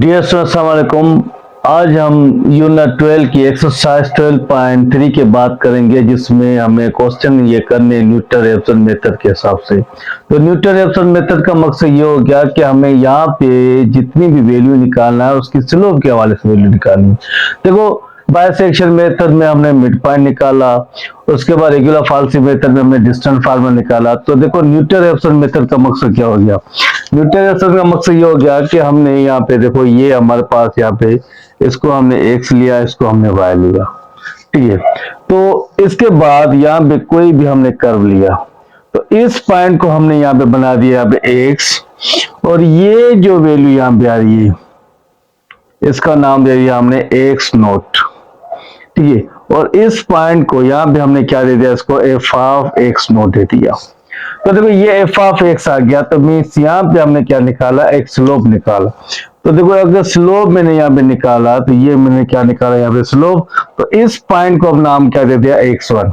Dear students, अस्सलाम वालेकुम। आज हम यूनिट 12 की एक्सरसाइज 12.3 की बात करेंगे, जिसमें हमें क्वेश्चन ये करने न्यूटन रेफसन मेथड के हिसाब से। तो न्यूटन रेफसन मेथड का मकसद ये हो गया कि हमें यहाँ पे जितनी भी वैल्यू निकालना है उसकी स्लोप के हवाले से वैल्यू निकालनी है। देखो, बायसेक्शन मेथड में हमने मिड पॉइंट निकाला, उसके बाद रेगुलर फाल्सी मेथड में हमने डिस्टेंस फार्मूला निकाला। तो देखो, न्यूटन रेफसन मेथड का मकसद क्या हो गया? न्यूटन रेफसन का मकसद ये हो गया कि हमने यहाँ पे देखो, ये हमारे पास यहाँ पे इसको हमने x लिया, इसको हमने y लिया, ठीक है। तो इसके बाद यहाँ पे कोई भी हमने कर्व लिया, तो इस पॉइंट को हमने यहाँ पे बना दिया यहाँ पे x, और ये जो वैल्यू यहाँ पे आ रही है इसका नाम दे दिया हमने x नोट, ठीक है। और इस पॉइंट को यहाँ पे हमने क्या दे दिया, इसको f ऑफ x नोट दे दिया। तो देखो, ये f ऑफ x आ गया, तो मीन्स यहाँ पे हमने क्या निकाला, एक स्लोप निकाला। तो देखो, अगर स्लोप मैंने यहाँ पे निकाला तो ये मैंने क्या निकाला यहाँ पे स्लोप, तो इस पॉइंट को अब नाम क्या दे दिया, x1।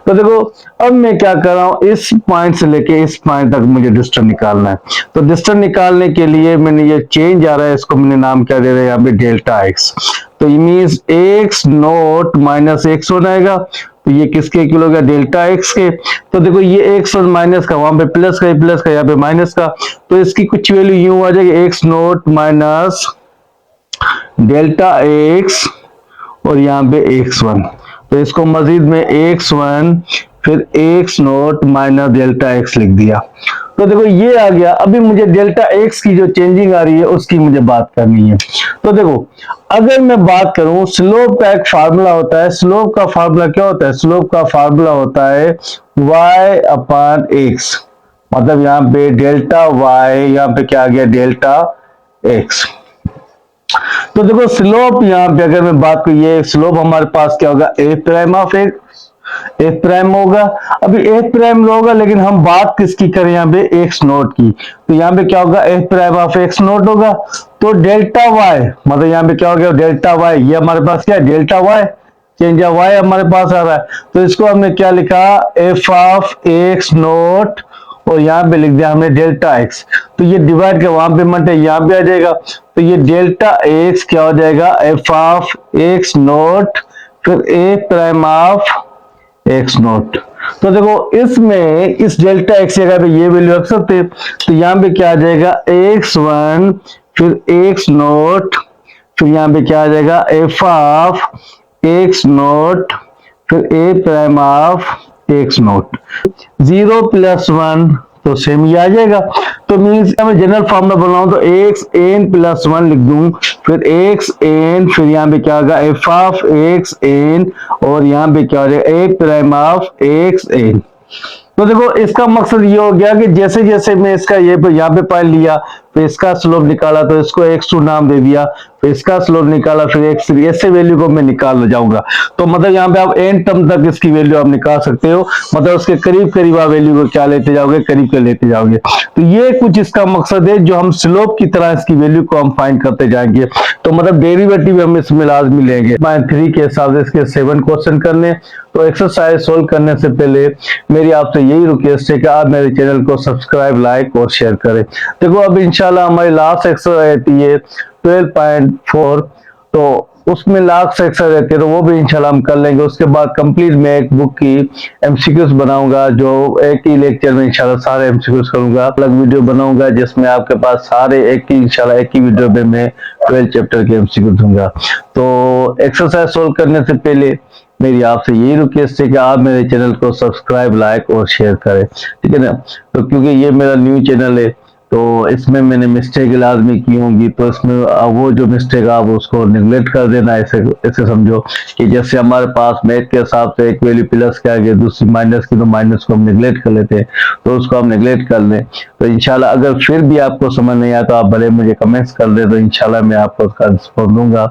तो देखो, अब मैं क्या कर रहा हूं, इस पॉइंट से लेके इस पॉइंट तक मुझे डिस्टेंस निकालना है। तो डिस्टेंस निकालने के लिए मैंने ये चेंज आ रहा है, इसको मैंने नाम क्या दे रहा है यहाँ पे डेल्टा x। तो ये means x naught minus x1 आएगा, तो ये किसके इक्वल हो गया, डेल्टा x के। तो देखो, ये x1 माइनस का, वहां पे प्लस का, प्लस का, यहाँ पे माइनस का, तो इसकी कुछ वैल्यू यूं आ जाएगी, x naught minus delta x और यहाँ पे x1। तो इसको मजीद में x1 फिर x naught minus delta x लिख दिया। तो देखो, ये आ गया। अभी मुझे डेल्टा x की जो चेंजिंग आ रही है उसकी मुझे बात करनी है। तो देखो, अगर मैं बात करूं, स्लोप का एक फार्मूला होता है। स्लोप का फार्मूला क्या होता है? स्लोप का फार्मूला होता है y अपॉन x, मतलब यहाँ पे डेल्टा y, यहाँ पे क्या आ गया, डेल्टा x। तो देखो, स्लोप यहाँ पे अगर मैं बात करूं, ये स्लोप हमारे पास क्या होगा, ए प्राइम ऑफ एफ प्राइम होगा। अभी एफ प्राइम होगा, लेकिन हम बात किसकी करें यहाँ पे, एक्स नोट की। तो यहाँ पे क्या होगा, F prime of x note होगा। तो डेल्टा वाई, मतलब यहाँ पे क्या हो गया, डेल्टा वाई, ये हमारे पास क्या है, delta y, change of y हमारे पास आ रहा है। तो इसको हमने क्या लिखा, एफ ऑफ एक्स नोट, और यहाँ पे लिख दिया हमने डेल्टा एक्स। तो ये डिवाइड के वहां पे मत है, यहाँ पे आ जाएगा। तो ये डेल्टा एक्स क्या हो जाएगा, एफ ऑफ एक्स नोट फिर ए प्राइम ऑफ एक्स नोट। तो देखो, इसमें इस डेल्टा एक्स जगह पे ये वैल्यू रख सकते हैं। तो यहाँ पे क्या आ जाएगा, x1 फिर एक्स नोट, फिर यहाँ पे क्या आ जाएगा, एफ ऑफ एक्स नोट फिर ए प्राइम ऑफ एक्स नोट। 0 + 1 तो सेम ही आ जाएगा। तो मीन्स मैं जनरल फॉर्मूला बनाऊं तो xn + 1 लिख दूं, फिर xn, फिर यहाँ पे क्या होगा, f ऑफ xn, और यहाँ पे क्या हो जाएगा, a प्राइम ऑफ xn। तो देखो, इसका मकसद ये हो गया कि जैसे जैसे मैं इसका ये यहाँ पे पॉइंट लिया, फिर इसका स्लोप निकाला, तो इसको x2 नाम दे दिया, फिर इसका स्लोप निकाला, फिर x3, ऐसे वैल्यू को मैं निकाल जाऊंगा। तो मतलब यहाँ पे आप एन टर्म तक इसकी वैल्यू आप निकाल सकते हो, मतलब उसके करीब करीब आप वैल्यू को क्या लेते जाओगे, करीब के लेते जाओगे। तो ये कुछ इसका मकसद है, जो हम स्लोप की तरह इसकी वैल्यू को हम फाइंड करते जाएंगे। तो मतलब डेरिवेटिव हम इसमें लाजमी लेंगे। 3 के हिसाब से इसके 7 क्वेश्चन करने। तो एक्सरसाइज सोल्व करने से पहले मेरी आपसे यही रिक्वेस्ट है कि आप मेरे चैनल को सब्सक्राइब, लाइक और शेयर करें। देखो, अब इंशाल्लाह हमारी लास्ट एक्सरसाइज रहती है 12.4, तो उसमें लास्ट एक्सरसाइज रहती है, तो वो भी इंशाल्लाह हम कर लेंगे। उसके बाद कंप्लीट मैं एक बुक की एमसीक्यूज बनाऊंगा, जो एक ही लेक्चर में इंशाल्लाह सारे एमसीक्यूज करूंगा। अलग वीडियो बनाऊंगा जिसमें आपके पास सारे इंशाल्लाह एक ही वीडियो में मैं 12 चैप्टर के एमसीक्यू दूंगा। तो एक्सरसाइज सोल्व करने से पहले मेरी आपसे यही रिक्वेस्ट है कि आप मेरे चैनल को सब्सक्राइब, लाइक और शेयर करें, ठीक है ना। तो क्योंकि ये मेरा न्यू चैनल है, तो इसमें मैंने मिस्टेक लाजमी की होंगी, तो इसमें वो जो मिस्टेक आप उसको निगलेक्ट कर देना। ऐसे समझो कि जैसे हमारे पास मैथ के हिसाब से एक वैल्यू प्लस के आगे दूसरी माइनस की, तो माइनस को हम निगलेक्ट कर लेते हैं, तो उसको हम निगलेक्ट कर लें। तो इंशाल्लाह अगर फिर भी आपको समझ नहीं आया तो आप भले मुझे कमेंट्स कर दे, तो इंशाल्लाह मैं आपको उसका रिस्पॉन्स दूंगा।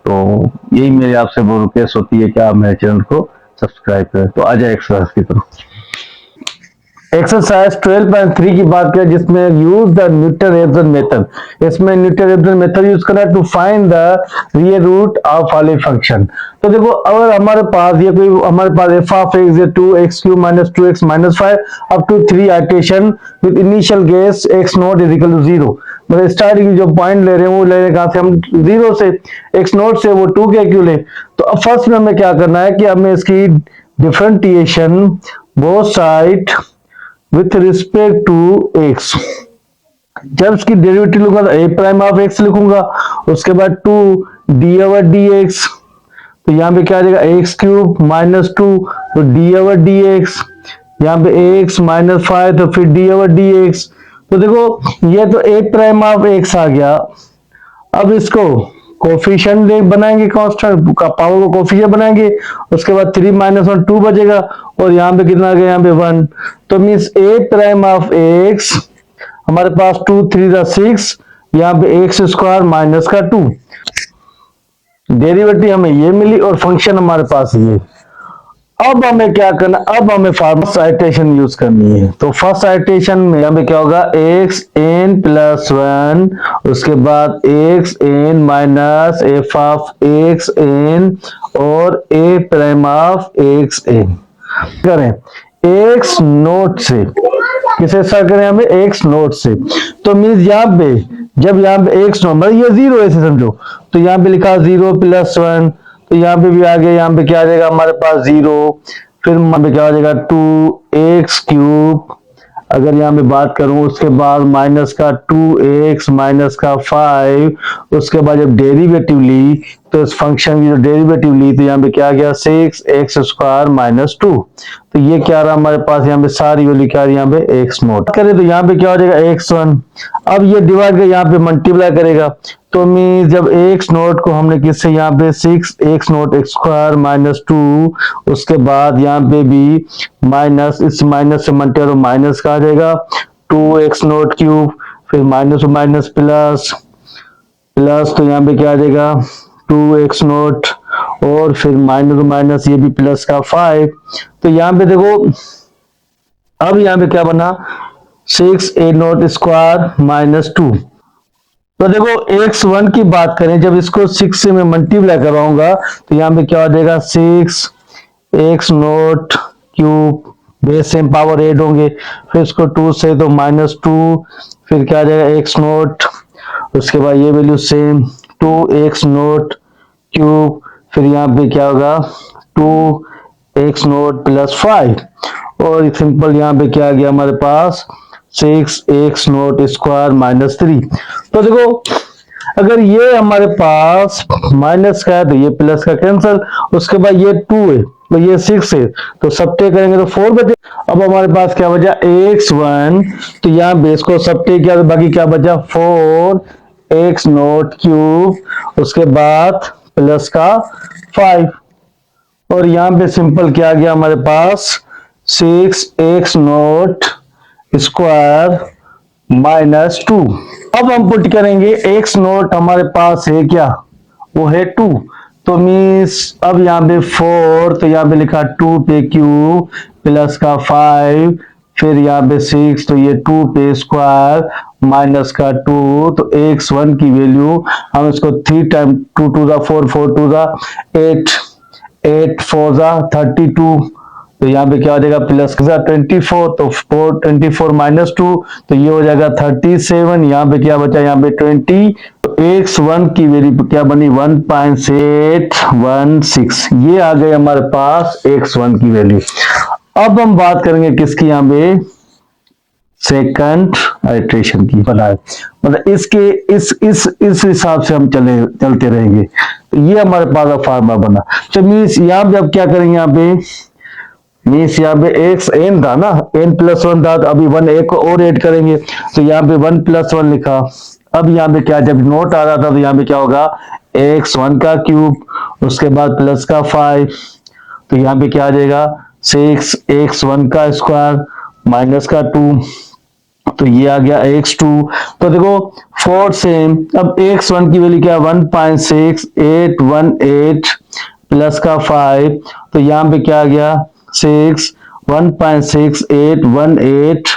तो यही मेरी आपसे वो रिक्वेस्ट होती है कि आप मेरे चैनल को सब्सक्राइब करें। तो आ जाए एक्सरसाइज की तरफ। एक्सरसाइज 12.3 की बात करें, जिसमें use the Newton Raphson method. इसमें न्यूटन रेफसन मेथड यूज करना है to find the real root of following function. तो देखो, अगर हमारे पास ये कोई हमारे पास f of x is 2x³ - 2x - 5 up to 3 iteration with initial guess x0 is equal to 0, मतलब स्टार्टिंग जो पॉइंट ले रहे हैं वो ले रहे हैं कहां से, हम 0 से, x नोट से, वो 2 के क्यों ले। तो अब फर्स्ट में हमें क्या करना है कि हमें इसकी differentiation both side with respect to x, जब इसकी डेरिवेटिव लूंगा तो a प्राइम ऑफ x लिखूंगा, उसके बाद 2 d ओवर dx, तो यहाँ पे क्या आ जाएगा एक्स क्यूब माइनस 2, तो डी ओवर डी एक्स, यहाँ पे एक्स माइनस 5, तो फिर डी ओवर डी एक्स। तो देखो ये तो ए प्राइम ऑफ एक्स आ गया। अब इसको कोफिशिएंट बनाएंगे, कांस्टेंट का पावर को कोफिशिएंट बनाएंगे, उसके बाद 3 माइनस 1 2 बचेगा, और यहाँ पे कितना आ गया, यहाँ पे 1, तो means A prime of x हमारे पास 2 3 6, यहाँ पे एक्स स्क्वायर माइनस का 2, डेरिवेटिव हमें ये मिली और फंक्शन हमारे पास ये। अब हमें क्या करना, अब हमें फर्स्ट आइटेशन यूज करनी है। तो फर्स्ट आइटेशन में यहाँ पे क्या होगा, एक्स एन प्लस 1, उसके बाद x n minus f of x n और a prime of x n करें एक्स नोट से, किसे सर करें हमें एक्स नोट से। तो मीन्स यहाँ पे जब यहाँ पे एक्स नोट मतलब ये 0 ऐसे समझो, तो यहाँ पे लिखा 0 प्लस 1, तो यहाँ पे भी आ गया, यहाँ पे क्या आ जाएगा हमारे पास 0, फिर यहाँ पे क्या आ जाएगा 2x क्यूब, अगर यहाँ पे बात करूं उसके बाद माइनस का 2x माइनस का 5, उसके बाद जब डेरिवेटिव ली तो इस फंक्शन की जो डेरिवेटिव ली तो यहाँ पे क्या आ गया 6x स्क्वायर माइनस 2, तो ये क्या रहा हमारे पास, यहाँ पे सारी वैल्यू क्या रही, यहाँ पे x नोट करें तो यहाँ पे क्या हो जाएगा x1। अब ये डिवाइड कर यहाँ पे मल्टीप्लाई करेगा, तो मीन जब x नोट को हमने किससे, यहाँ पे 6x note x square minus 2, उसके बाद यहाँ पे भी माइनस, इस माइनस से मल्टीप्लाई माइनस का आ जाएगा 2x नोट क्यूब, फिर माइनस माइनस प्लस प्लस, तो यहाँ पे क्या आ जाएगा 2x नोट, और फिर माइनस माइनस ये भी प्लस का 5, तो यहाँ पे देखो अब यहाँ पे क्या बना 6a नोट स्क्वायर माइनस 2। तो देखो x1 की बात करें, जब इसको 6 से मैं मल्टीप्लाई करवाऊंगा तो यहाँ पे क्या हो जाएगा 6x note cube, base same power add होंगे, फिर इसको 2 से तो माइनस 2, फिर क्या आ जाएगा x नोट, उसके बाद ये value same 2x note cube, फिर यहाँ पे क्या होगा 2x नोट प्लस 5, और सिंपल यहाँ पे क्या आ गया हमारे पास 6x नोट स्क्वायर माइनस 3। तो देखो अगर ये हमारे पास माइनस का है तो ये प्लस का कैंसल, उसके बाद ये 2 है तो ये 6 है, तो सबटे करेंगे तो 4 बचे। अब हमारे पास क्या बचा x1, तो यहाँ बेस को सबटे किया तो बाकी क्या बचा 4x नोट क्यूब, उसके बाद प्लस का 5, और यहाँ पे सिंपल क्या आ गया हमारे पास 6x नोट स्क्वायर माइनस 2। अब हम पुट करेंगे x नोट हमारे पास है क्या, वो है 2, तो मीन्स अब यहाँ पे 4, तो यहाँ पे लिखा 2 पे क्यूब प्लस का 5, फिर यहाँ पे 6, तो ये 2 पे स्क्वायर माइनस का 2, तो x1 की वैल्यू हम इसको 3 टाइम 2 2 जा 4 4 2 जा 8 8 4 जा 32, तो यहाँ पे क्या हो जाएगा प्लस का 24, तो 4 24 माइनस 2, तो ये हो जाएगा 37, यहाँ पे क्या बचा यहाँ पे 20, तो x1 की वैल्यू क्या बनी 1.816, ये आ गए हमारे पास x1 की वैल्यू। अब हम बात करेंगे किसकी, यहाँ पे सेकंड आइट्रेशन की बनाए, मतलब इसके इस हिसाब से हम चलते रहेंगे, तो ये हमारे पास फार्मूला बना। तो मीन्स यहाँ पे अब क्या करेंगे, यहाँ पे मीन्स यहाँ पे एक्स एन था ना, एन प्लस 1 था, तो अभी 1 एक को और ऐड करेंगे, तो यहाँ पे 1 प्लस 1 लिखा। अब यहाँ पे क्या, जब नोट आ रहा था तो यहाँ पे क्या होगा x1 का क्यूब, उसके बाद प्लस का 5, तो यहाँ पे क्या आ जाएगा 6x1 का स्क्वायर माइनस का 2, तो ये आ गया x2। तो देखो 4 सेम, अब x1 की वैल्यू क्या 1.6818 प्लस का 5, तो यहाँ पे क्या आ गया 1.6818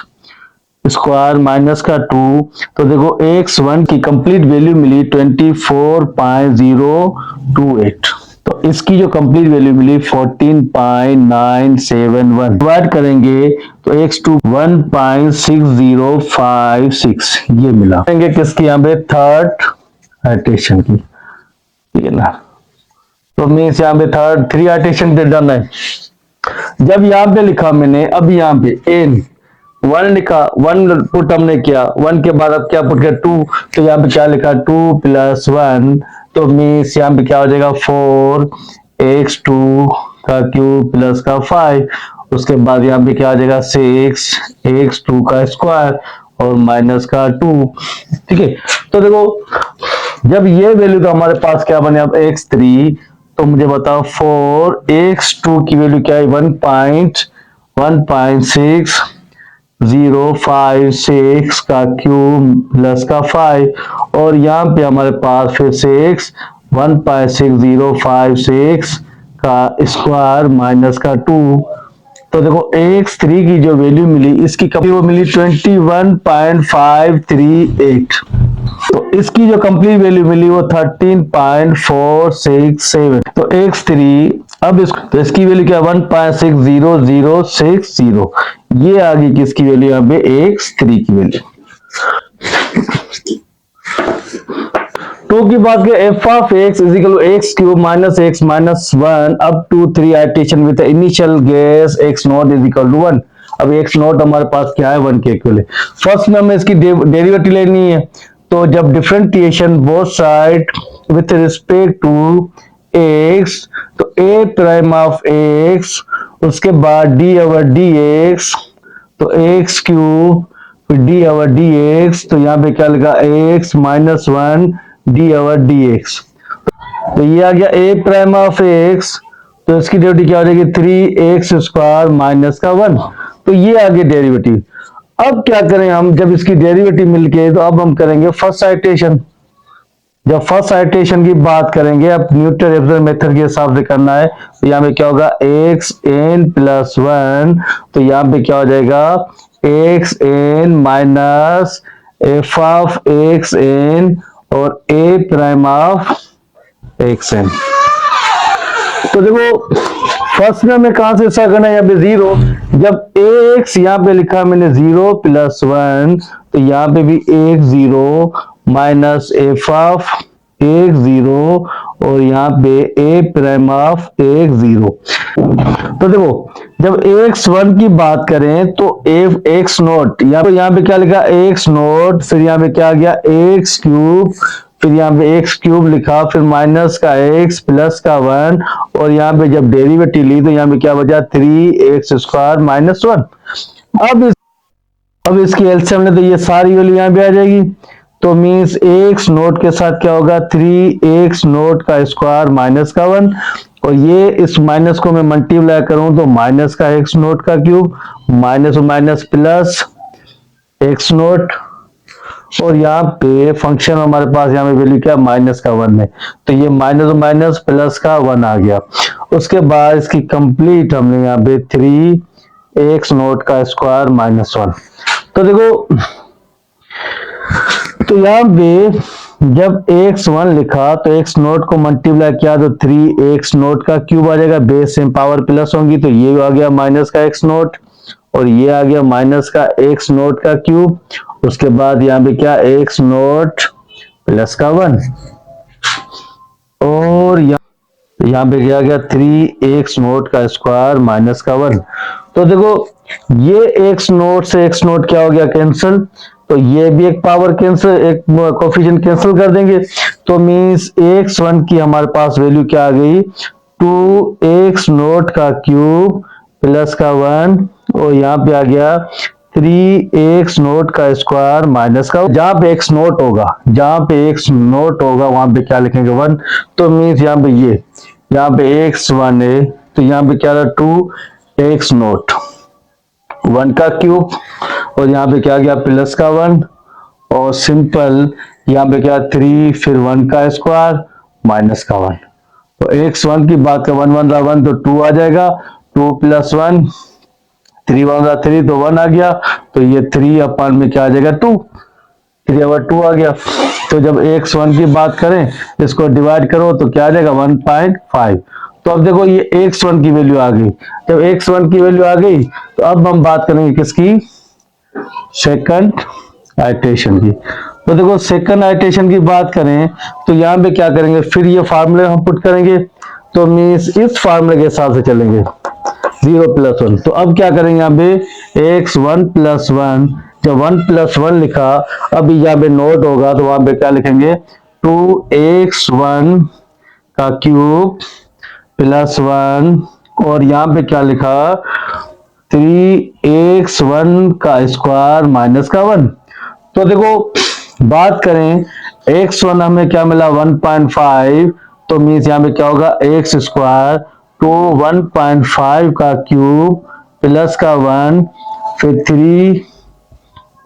स्क्वायर माइनस का 2, तो देखो x1 की कंप्लीट वैल्यू मिली 24.028। तो इसकी जो कंप्लीट वैल्यू मिली 14.971, डिवाइड करेंगे तो x टू 1.6056 ये मिला। करेंगे किसकी, यहाँ पे थर्ड आइट्रेशन की, ठीक है ना। तो मीन्स यहाँ पे थर्ड 3 आइट्रेशन पे डन है। जब यहाँ पे लिखा मैंने, अब यहाँ पे n 1 लिखा, 1 पुट हमने किया, 1 के बाद अब क्या पुट किया 2, तो यहाँ पे क्या लिखा 2 + 1, तो मीन्स यहाँ पे क्या हो जाएगा 4x2 का क्यूब प्लस का 5, उसके बाद यहाँ पे क्या आ जाएगा 6x2 का स्क्वायर और माइनस का 2, ठीक है। तो देखो जब ये वैल्यू तो हमारे पास क्या बने अब x3, तो मुझे बताओ 4x2 की वैल्यू क्या है 1.16056 का क्यूब प्लस का 5, और यहाँ पे हमारे पास फिर से x 1.6056 का स्क्वायर माइनस का 2। तो देखो x3 की जो वैल्यू मिली, इसकी कभी वो मिली 21.538, तो इसकी जो कंप्लीट वैल्यू मिली वो 13.467। तो x3 अब तो इसकी वैल्यू क्या 1.60060, ये आ गई किसकी वैल्यू यहाँ पे x3 की वैल्यू। 2 की बात करें f of x is equal x cube minus x minus 1 up to 3 iteration with initial guess x nought is equal to 1। अब x नॉट हमारे पास क्या है 1 के इक्वल है। फर्स्ट में हमें इसकी डेरिवेटिव लेनी है, तो जब differentiation both side with respect to x, तो a प्राइम ऑफ x, उसके बाद d ओवर dx, तो x क्यूब फिर d ओवर dx, तो यहाँ पे क्या लिखा x minus 1 d over dx, तो ये आ गया a प्राइम ऑफ x, तो इसकी डेरिवेटिव क्या हो जाएगी 3x स्क्वायर माइनस का 1, तो ये आ गया डेरिवेटिव। अब क्या करें हम, जब इसकी डेरिवेटिव मिलके, तो अब हम करेंगे फर्स्ट आइट्रेशन। जब फर्स्ट आइट्रेशन की बात करेंगे, अब न्यूटन रेफरल मेथड के हिसाब से करना है, तो यहाँ पे क्या होगा xn प्लस 1, तो यहाँ पे क्या हो जाएगा xn minus f of xn और a प्राइम ऑफ xn। तो देखो फर्स्ट में हमें कहां से ऐसा करना है, यहाँ पे 0, जब ax यहाँ पे लिखा मैंने 0 प्लस 1, तो यहाँ पे भी x 0 minus f of x 0 और यहाँ पे a प्राइम ऑफ x 0। तो देखो जब x 1 की बात करें तो x नोट, यहाँ पे क्या लिखा x नोट, फिर यहाँ पे क्या आ गया x क्यूब, फिर यहाँ पे x क्यूब लिखा, फिर माइनस का x प्लस का 1, और यहाँ पे जब डेरिवेटिव ली तो यहाँ पे क्या बचा 3x स्क्वायर माइनस 1। अब इसकी एलसीएम ले तो ये सारी वैल्यू यहाँ पे आ जाएगी, तो मीन्स x नोट के साथ क्या होगा 3x नोट का स्क्वायर माइनस का 1, और ये इस माइनस को मैं मल्टीप्लाई करूं तो माइनस का x नोट का cube minus minus plus x nought, और यहाँ पे फंक्शन हमारे पास यहाँ पे वैल्यू क्या माइनस का 1 है, तो ये माइनस माइनस प्लस का 1 आ गया। उसके बाद इसकी कंप्लीट हमने यहाँ पे 3x नोट का स्क्वायर माइनस 1। तो देखो तो यहाँ पे जब x1 लिखा तो x नोट को मल्टीप्लाई किया तो 3x नोट का क्यूब आ जाएगा, बेस सेम पावर प्लस होंगी, तो ये आ गया माइनस का x नोट और ये आ गया माइनस का x नोट का क्यूब। उसके बाद यहाँ पे क्या x नोट प्लस का 1 और यहाँ पे क्या गया 3x नोट का स्क्वायर माइनस का 1। तो देखो ये x नोट से x नोट क्या हो गया कैंसिल, तो ये भी एक पावर कैंसिल, एक कोफिशिएंट कैंसिल कर देंगे, तो मींस x1 की हमारे पास वैल्यू क्या आ गई 2x नोट का क्यूब प्लस का 1 और यहाँ पे आ गया 3x नोट का स्क्वायर माइनस का, जहां पे x नोट होगा वहां पे क्या लिखेंगे 1, तो मींस यहाँ पे यहाँ पे x1 है तो यहाँ पे क्या रहा 2x नोट 1 का क्यूब और यहाँ पे क्या गया प्लस का 1 और सिंपल यहाँ पे क्या 3 फिर 1 का स्क्वायर माइनस का 1। तो x1 की बात का 1 1 रहा 1 तो 2 आ जाएगा, 2 प्लस 1 3 1 रहा 3 तो 1 आ गया, तो ये 3 अपन में क्या आ जाएगा 2, 3 ओवर 2 आ गया। तो जब x1 की बात करें, इसको डिवाइड करो तो क्या आ जाएगा 1.5। तो अब देखो ये x1 की वैल्यू आ गई। जब x1 की वैल्यू आ गई तो अब हम बात करेंगे किसकी, सेकंड आइट्रेशन की। तो देखो सेकंड आइट्रेशन की बात करें तो यहाँ पे क्या करेंगे, फिर ये फार्मूले हम पुट करेंगे, तो मीन्स इस फार्मूले के हिसाब से चलेंगे 0 + 1। तो अब क्या करेंगे यहाँ पे x1 + 1, जब 1 + 1 लिखा, अब यहाँ पे नोट होगा तो वहां पे क्या लिखेंगे 2x1 का क्यूब + 1, और यहाँ पे क्या लिखा 3x1 का स्क्वायर -1। तो देखो बात करें x1 हमें क्या मिला 1.5, तो मीन्स यहाँ पे क्या होगा x स्क्वायर, तो 1.5 का क्यूब प्लस का 1, फिर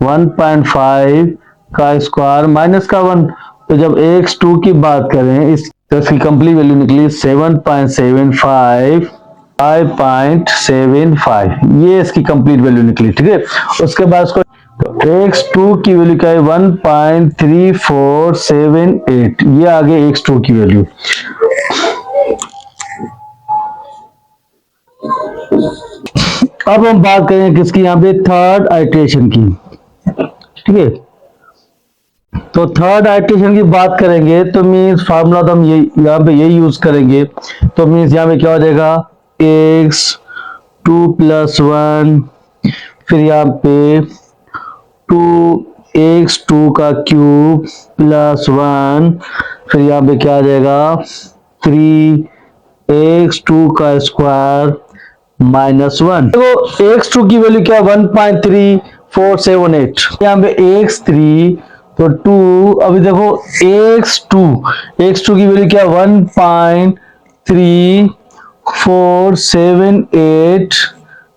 1.5 का स्क्वायर माइनस का 1। तो जब x2 की बात करें, इस तो इसकी कंप्लीट वैल्यू निकली 7.75, 5.75, ये इसकी कंप्लीट वैल्यू निकली। ठीक है, उसके बाद इसको x2 की वैल्यू क्या है 1.3478, ये आ गई x2 की वैल्यू। अब हम बात करें किसकी, यहाँ पे थर्ड आइट्रेशन की। ठीक है, तो थर्ड आइट्रेशन की बात करेंगे तो मीन्स फार्मूला तो हम ये यहाँ पे यही यूज करेंगे। तो मीन्स यहाँ पे क्या हो जाएगा x2 + 1, फिर यहाँ पे 2x2 का क्यूब + 1, फिर यहाँ पे क्या आ जाएगा 3x2 का स्क्वायर -1। तो x2 की वैल्यू क्या 1.3478, यहाँ पे x3 तो 2, अभी देखो x2 की वैल्यू क्या 1.3478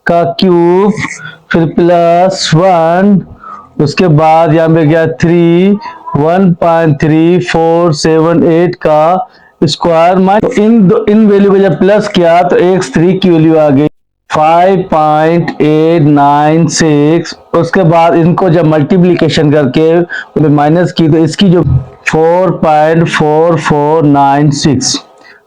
का क्यूब, फिर +1, उसके बाद यहाँ पे क्या 1.3478 का स्क्वायर माइनस, इन वैल्यू को जब प्लस किया तो x3 की वैल्यू आ गई 5.896। उसके बाद इनको जब मल्टीप्लीकेशन करके माइनस की तो इसकी जो 4.4496।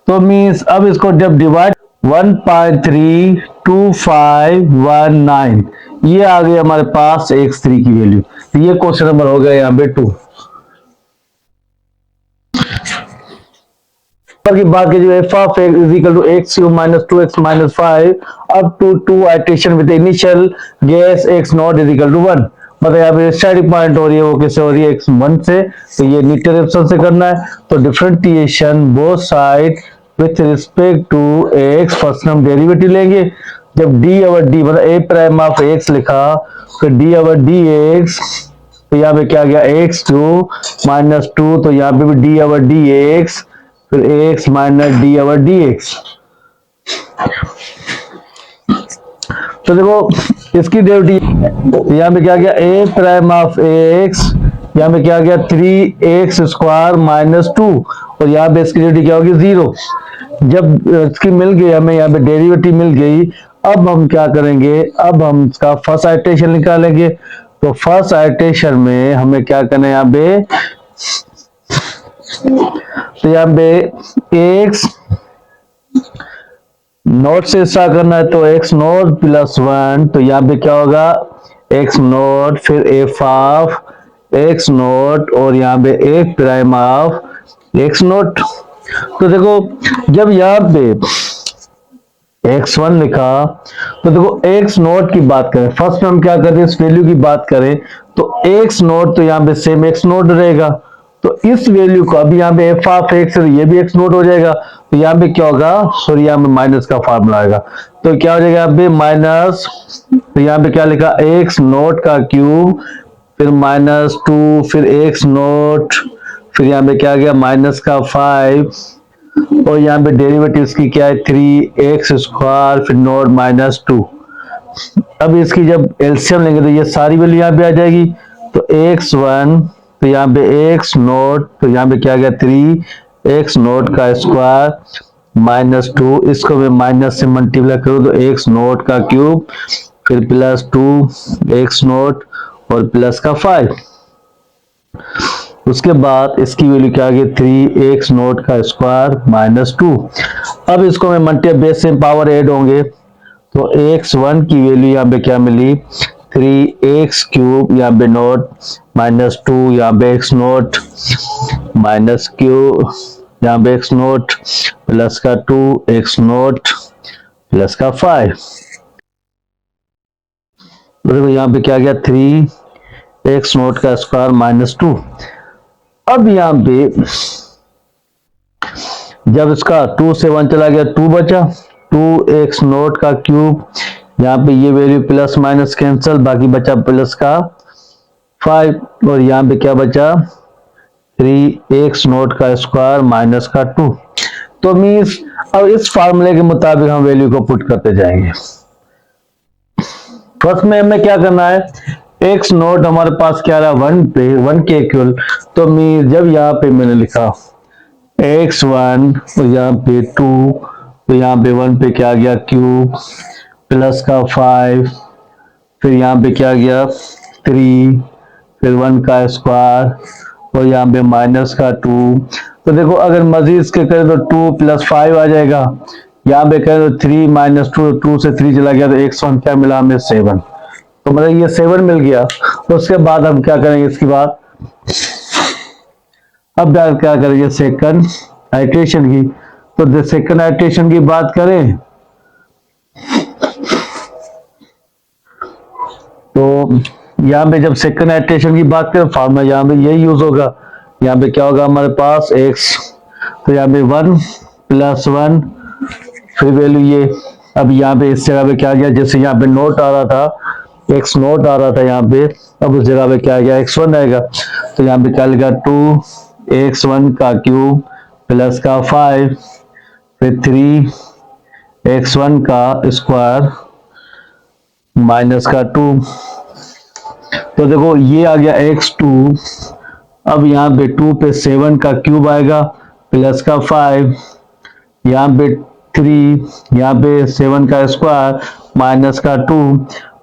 तो मीन्स अब इसको जब डिवाइड 1.32519, ये आ गई हमारे पास x3 की वैल्यू। तो ये क्वेश्चन नंबर हो गया यहाँ पे 2 की बात की f of x is equal to x³ - 2x - 5 up to 2 iteration with initial guess x0 is equal to 1। मतलब यहाँ पे स्टार्टिंग पॉइंट हो रही है वो कैसे हो रही है x1 से, तो ये न्यूटन से करना है। तो differentiation both side with respect to x, first हम डेरिवेटिव लेंगे। जब d/d मतलब a प्राइम ऑफ x लिखा, फिर d/dx, तो यहाँ पे क्या गया x2 - 2, तो यहाँ पे भी d/dx, फिर x माइनस d/dx। तो देखो इसकी डेरिवेटिव यहाँ पे क्या गया a प्राइम ऑफ x, यहाँ पे क्या गया 3x² -2, और यहाँ पे इसकी डेरिवेटिव क्या होगी 0। जब इसकी मिल गई हमें यहाँ पे डेरिवेटिव मिल गई, अब हम क्या करेंगे, अब हम इसका फर्स्ट आइट्रेशन निकालेंगे। तो फर्स्ट आइट्रेशन में हमें क्या करना है यहाँ पे, तो यहाँ पे x नोट से स्टार्ट करना है, तो x0 + 1, तो यहाँ पे क्या होगा x0, फिर f ऑफ x0, और यहाँ पे a प्राइम ऑफ x0। तो देखो जब यहाँ पे x1 लिखा, तो देखो x0 की बात करें, फर्स्ट में हम क्या करते हैं इस वैल्यू की बात करें, तो x0 तो यहाँ पे सेम x0 रहेगा। तो इस वैल्यू को अभी यहाँ पे f ऑफ x ये भी x0 हो जाएगा। तो यहाँ पे क्या होगा, सॉरी यहाँ पे माइनस का फॉर्मूला आएगा, तो क्या हो जाएगा यहाँ पे माइनस, तो यहाँ पे क्या लिखा x0 का क्यूब, फिर -2, फिर x0, फिर यहाँ पे क्या गया माइनस का 5, और यहाँ पे डेरिवेटिव इसकी क्या है 3x², फिर नोट -2। अब इसकी जब एलसीएम लेंगे तो ये सारी वैल्यू यहाँ पे आ जाएगी। तो x1, तो यहाँ पे x0, तो यहाँ पे क्या गया 3x0 का स्क्वायर -2, इसको मैं माइनस से मल्टीप्लाई करूँ तो x0 का क्यूब, फिर +2 x0 और प्लस का 5। उसके बाद इसकी वैल्यू क्या आ गई 3x नॉट का स्क्वायर माइनस 2। अब इसको मैं मल्टीप्लाई बेस से पावर ऐड होंगे तो x1 की वैल्यू यहाँ पे क्या मिली 3x क्यूब यहाँ पे नॉट माइनस 2 यहाँ पे x नॉट माइनस क्यू यहाँ पे x नॉट प्लस का 2 x नॉट प्लस का 5। देखो यहाँ पे क्या गया 3x नॉट का स्क्वायर माइनस 2। अब यहाँ पे जब इसका 2 से 1 चला गया 2 बचा 2x नॉट का क्यूब यहाँ पे ये वैल्यू प्लस माइनस कैंसल बाकी बचा प्लस का 5 और यहाँ पे क्या बचा 3x नॉट का स्क्वायर माइनस का 2। तो मीन्स अब इस फार्मूले के मुताबिक हम वैल्यू को पुट करते जाएंगे। फर्स्ट में हमें क्या करना है x नॉट हमारे पास क्या रहा 1 पे 1 के इक्वल। तो मीन्स जब यहाँ पे मैंने लिखा x1 और यहाँ पे 2 तो यहाँ पे 1 पे क्या गया क्यूब प्लस का 5 फिर यहाँ पे क्या गया 3 फिर 1 का स्क्वायर और यहाँ पे माइनस का 2। तो देखो अगर मजीद इसके करें तो 2 प्लस 5 आ जाएगा। यहाँ पे करें तो 3 माइनस 2 2 से 3 चला गया तो x1 क्या मिला हमें 7। तो मतलब ये 7 मिल गया। तो उसके बाद हम क्या करेंगे इसके बाद अब क्या करेंगे सेकंड आइट्रेशन की। तो सेकंड आइट्रेशन की बात करें तो यहाँ पे जब सेकंड आइट्रेशन की बात करें फार्मूला यहाँ पे यही यूज होगा। यहाँ पे क्या होगा हमारे पास x तो यहाँ पे 1 प्लस 1 फिर वैल्यू ये। अब यहाँ पे इस जगह पे क्या गया जैसे यहाँ पे नोट आ रहा था x नोट आ रहा था यहाँ पे अब उस जगह पे क्या गया x1 आएगा। तो यहाँ पे क्या लिखा 2x1 का क्यूब प्लस का 5 फिर 3x1 का स्क्वायर माइनस का 2। तो देखो ये आ गया x2। अब यहाँ पे 2 पे 7 का क्यूब आएगा प्लस का 5 यहाँ पे 3 यहाँ पे 7 का स्क्वायर माइनस का 2।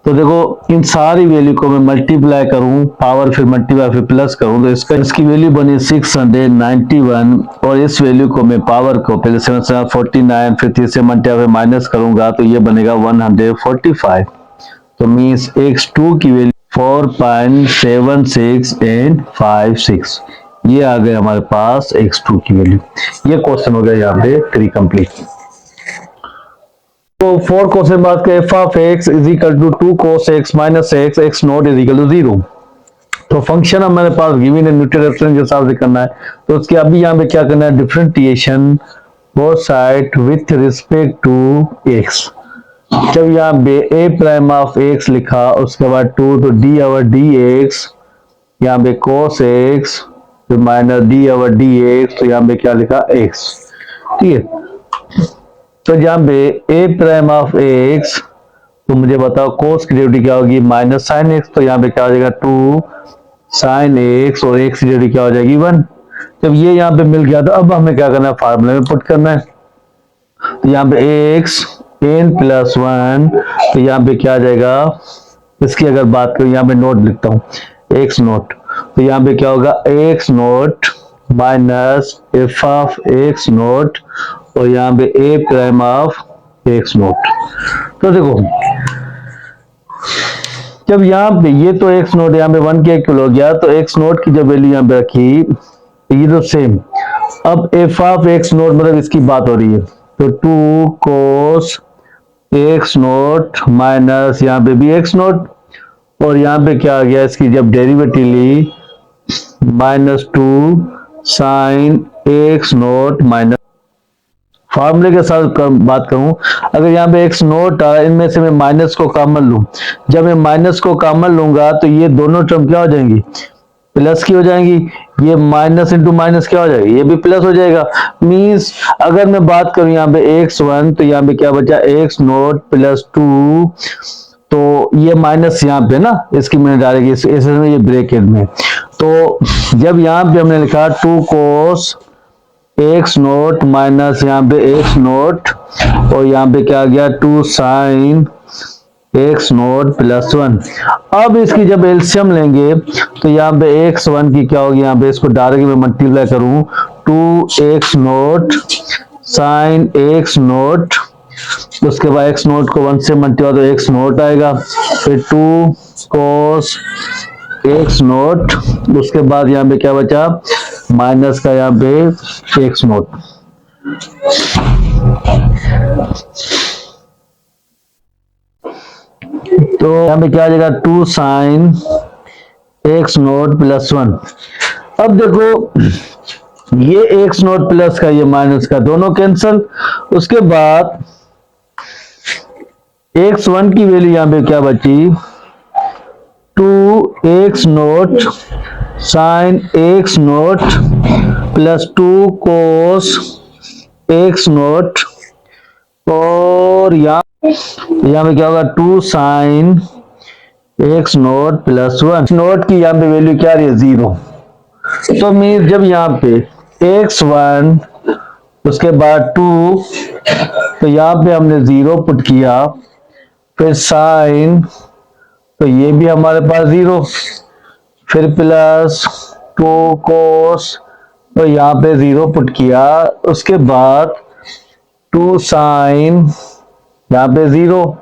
तो देखो इन सारी वैल्यू को मैं मल्टीप्लाई करूं पावर फिर मल्टीप्लाई फिर प्लस करूं तो इसकी वैल्यू बनी 691 और इस वैल्यू को मैं पावर को पहले 749 फिर 3 से मल्टीप्लाई माइनस करूंगा तो ये बनेगा 145। तो मीन्स x2 की वैल्यू 4.76 एंड 56 ये आ गए हमारे पास x2 की वैल्यू। ये क्वेश्चन हो गया यहाँ पे 3 कंप्लीट। तो 4 क्वेश्चन बात करें f of x is equal to 2 cos x minus x x nought is equal to 0। तो फंक्शन हमारे पास गिवन है न्यूटन रेफरेंस के हिसाब से करना है। तो उसके अभी यहाँ पे क्या करना है differentiation both side with respect to x। जब यहाँ पे a प्राइम ऑफ x लिखा उसके बाद 2 तो d ओवर dx यहाँ पे cos x फिर माइनस d ओवर dx तो यहाँ पे क्या लिखा x। ठीक है तो यहाँ पे a प्राइम ऑफ x तो मुझे बताओ cos की डेरिवेटिव क्या होगी माइनस साइन x। तो यहाँ पे क्या हो जाएगा 2 साइन x और x की डेरिवेटिव क्या हो जाएगी 1। जब ये यहाँ पे मिल गया तो अब हमें क्या करना है फार्मूले में पुट करना है। तो यहाँ पे x n प्लस 1 तो यहाँ पे क्या आ जाएगा इसकी अगर बात करूं यहाँ पे नोट लिखता हूँ x नोट तो यहाँ पे क्या होगा x naught minus f of x nought और यहाँ पे a prime of x note. तो देखो जब यहाँ पे ये तो x नोट यहाँ पे 1 के इक्वल हो गया तो x नोट की जब वैल्यू यहाँ पे रखी तो ये तो सेम। अब f ऑफ x नोट मतलब इसकी बात हो रही है तो 2 cos x नोट माइनस यहाँ पे भी x नोट और यहाँ पे क्या आ गया इसकी जब डेरिवेटिव ली minus 2 sine x naught minus. फार्मूले के साथ बात करूं अगर यहाँ पे x नोट आ इनमें से मैं माइनस को कॉमन लूं जब मैं माइनस को कॉमन लूंगा तो ये दोनों टर्म क्या हो जाएंगी प्लस की हो जाएंगी। ये माइनस इंटू माइनस क्या हो जाएगा ये भी प्लस हो जाएगा। मींस अगर मैं बात करूं यहाँ पे x1 तो यहाँ पे क्या बचा x नोट प्लस 2 तो ये माइनस यहाँ पे ना इसकी मैंने डालेगी इसमें ये ब्रैकेट में। तो जब यहाँ पे हमने लिखा 2 cos x नोट माइनस यहाँ पे x नोट और यहाँ पे क्या आ गया 2 साइन एक्स नोट प्लस 1। अब इसकी जब एलसीएम लेंगे तो यहाँ पे x1 की क्या होगी, यहाँ पे इसको डायरेक्ट में मल्टीप्लाई करूं 2x nought sine x note, उसके बाद एक्स नोट को 1 से मल्टीप्लाई तो एक्स नोट आएगा, फिर 2 कोस एक्स नोट, उसके बाद यहाँ पे क्या बचा माइनस का यहाँ पे एक्स नोट। तो यहाँ पे क्या आ जाएगा 2 साइन एक्स नोट प्लस 1। अब देखो ये एक्स नोट प्लस का ये माइनस का दोनों कैंसल, उसके बाद x1 की वैल्यू यहाँ पे क्या बची 2x nought sine x nought plus 2 cos x nought, और यहाँ पे क्या होगा 2 sine x nought plus 1। Note की यहाँ पे वैल्यू क्या रही है 0, तो मीन जब यहाँ पे x1 उसके बाद 2, तो यहाँ पे हमने 0 पुट किया, फिर साइन तो ये भी हमारे पास 0, फिर प्लस 2 कोस तो यहाँ पे 0 पुट किया, उसके बाद 2 साइन यहाँ पे 0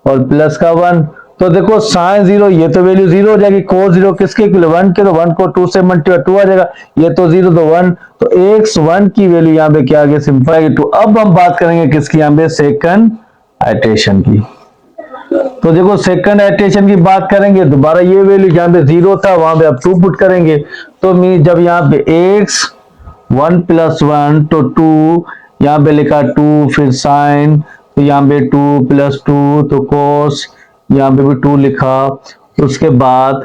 और प्लस का 1। तो देखो साइन 0 ये तो वैल्यू 0 हो जाएगी, कोस 0 किसके इक्वल 1 के, तो 1 को 2 से मल्टीप्लाई 2 आ जाएगा, ये तो 0 तो 1, तो x1 की वैल्यू यहाँ पे क्या आ गई सिंपल आएगी 2। अब हम बात करेंगे किसकी, यहाँ पे सेकंड आइटरेशन की। तो देखो सेकंड आइटरेशन की बात करेंगे, दोबारा ये वैल्यू जहां पे 0 था वहां पे अब 2 पुट करेंगे, तो मीन जब यहाँ पे x1 प्लस 1 तो 2 यहाँ पे लिखा 2, फिर साइन तो यहाँ पे 2 प्लस 2 तो कोस यहाँ पे भी 2 लिखा, उसके बाद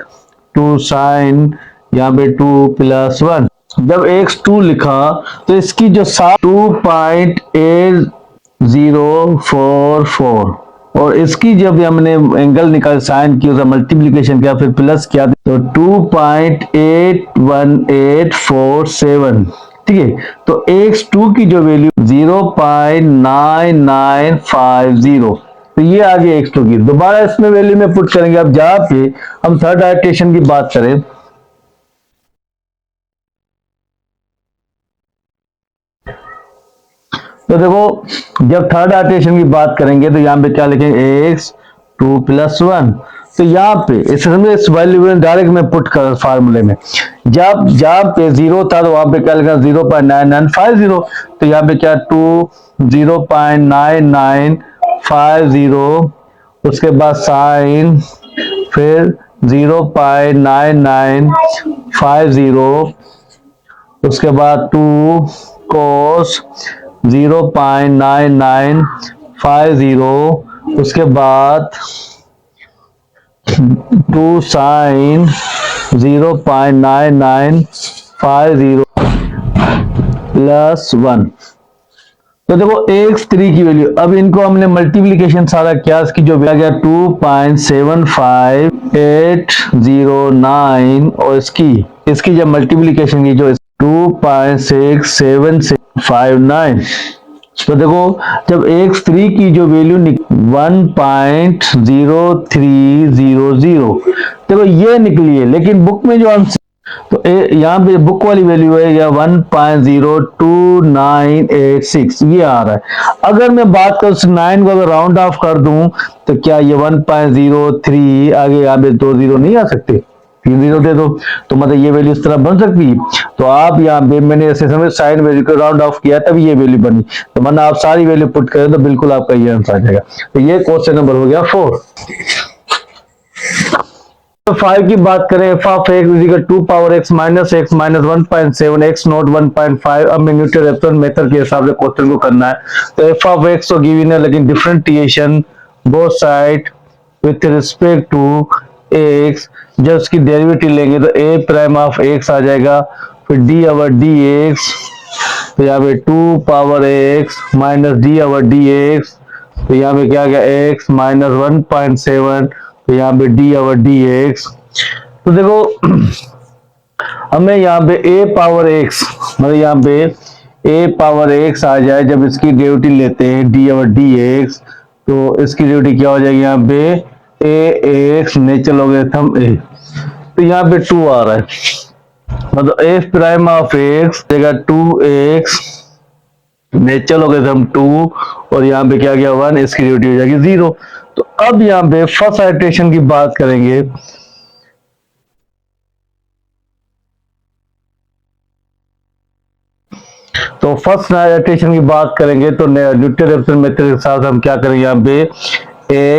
2 साइन यहाँ पे 2 प्लस 1। जब x2 लिखा तो इसकी जो 2.8044 और इसकी जब हमने एंगल निकाल साइन की उसे मल्टीप्लिकेशन किया फिर प्लस किया तो 2.81847, ठीक है। तो x2 की जो वैल्यू 0.9950, तो ये आ गई x2 की। दोबारा इसमें वैल्यू में पुट करेंगे। अब जहां पे हम थर्ड आइटरेशन की बात करें तो देखो जब थर्ड आइटरेशन की बात करेंगे तो यहाँ पे क्या लिखेंगे x2 प्लस 1। तो यहाँ पे इस वैल्यू डायरेक्ट में पुट कर फार्मूले में, जब जहाँ पे 0 था तो वहां पे क्या लिखा 0.9950, तो यहाँ पे क्या 0.9950, उसके बाद साइन फिर 0.9950, उसके बाद 2 कोस 0.9950, उसके बाद 2 साइन 0.9950 प्लस 1। तो देखो x3 की वैल्यू, अब इनको हमने मल्टीप्लीकेशन सारा किया, इसकी जो वैल्यू गया 2.75809 और इसकी जब मल्टीप्लीकेशन की जो 2.67659, तो देखो जब x3 की जो वैल्यू 1.0300, देखो ये निकली है, लेकिन बुक में जो आंसर तो यहाँ पे बुक वाली वैल्यू है या 1.02986 ये आ रहा है। अगर मैं बात करूं 9 को अगर राउंड ऑफ कर दूं तो क्या ये 1.03 आगे यहाँ पे 2 0 नहीं आ सकते, 3 0 दे दो, तो मतलब ये वैल्यू इस तरह बन सकती है। तो आप यहाँ पे मैंने ऐसे समझ साइन वैल्यू को राउंड ऑफ किया तब ये वैल्यू बनी, तो मतलब आप सारी वैल्यू पुट करें तो बिल्कुल आपका ये आंसर आ जाएगा। तो ये क्वेश्चन नंबर हो गया 4। तो 5 की बात करें f of x equal 2 power x minus 1.7 x note 1.5। अब मैं न्यूटन रेफसन मेथड के हिसाब से क्वेश्चन को करना है। तो f ऑफ x तो गिवन है, लेकिन differentiation both side with respect to x, जब उसकी डेरिवेटिव लेंगे तो a प्राइम ऑफ x आ जाएगा, फिर d ओवर dx, तो यहाँ पे 2 power x minus d over dx, तो यहाँ पे क्या गया x माइनस 1.7, तो यहाँ पे d ओवर dx। तो देखो हमें यहाँ पे a पावर x मतलब यहाँ पे a पावर x आ जाए, जब इसकी डेरिवेटिव लेते हैं d ओवर dx, तो इसकी डेरिवेटिव क्या हो जाएगी यहाँ पे ax नेचुरल लॉगरिथम a, तो यहाँ पे 2 आ रहा है, मतलब f प्राइम ऑफ x देगा 2x नेचुरल लॉगरिथम 2, और यहाँ पे क्या गया 1, इसकी डेरिवेटिव हो जाएगी 0। तो अब यहाँ पे फर्स्ट आइटरेशन की बात करेंगे, तो फर्स्ट आइटरेशन की बात करेंगे तो न्यूटन रेफसन मेथड के साथ हम क्या करेंगे, यहाँ पे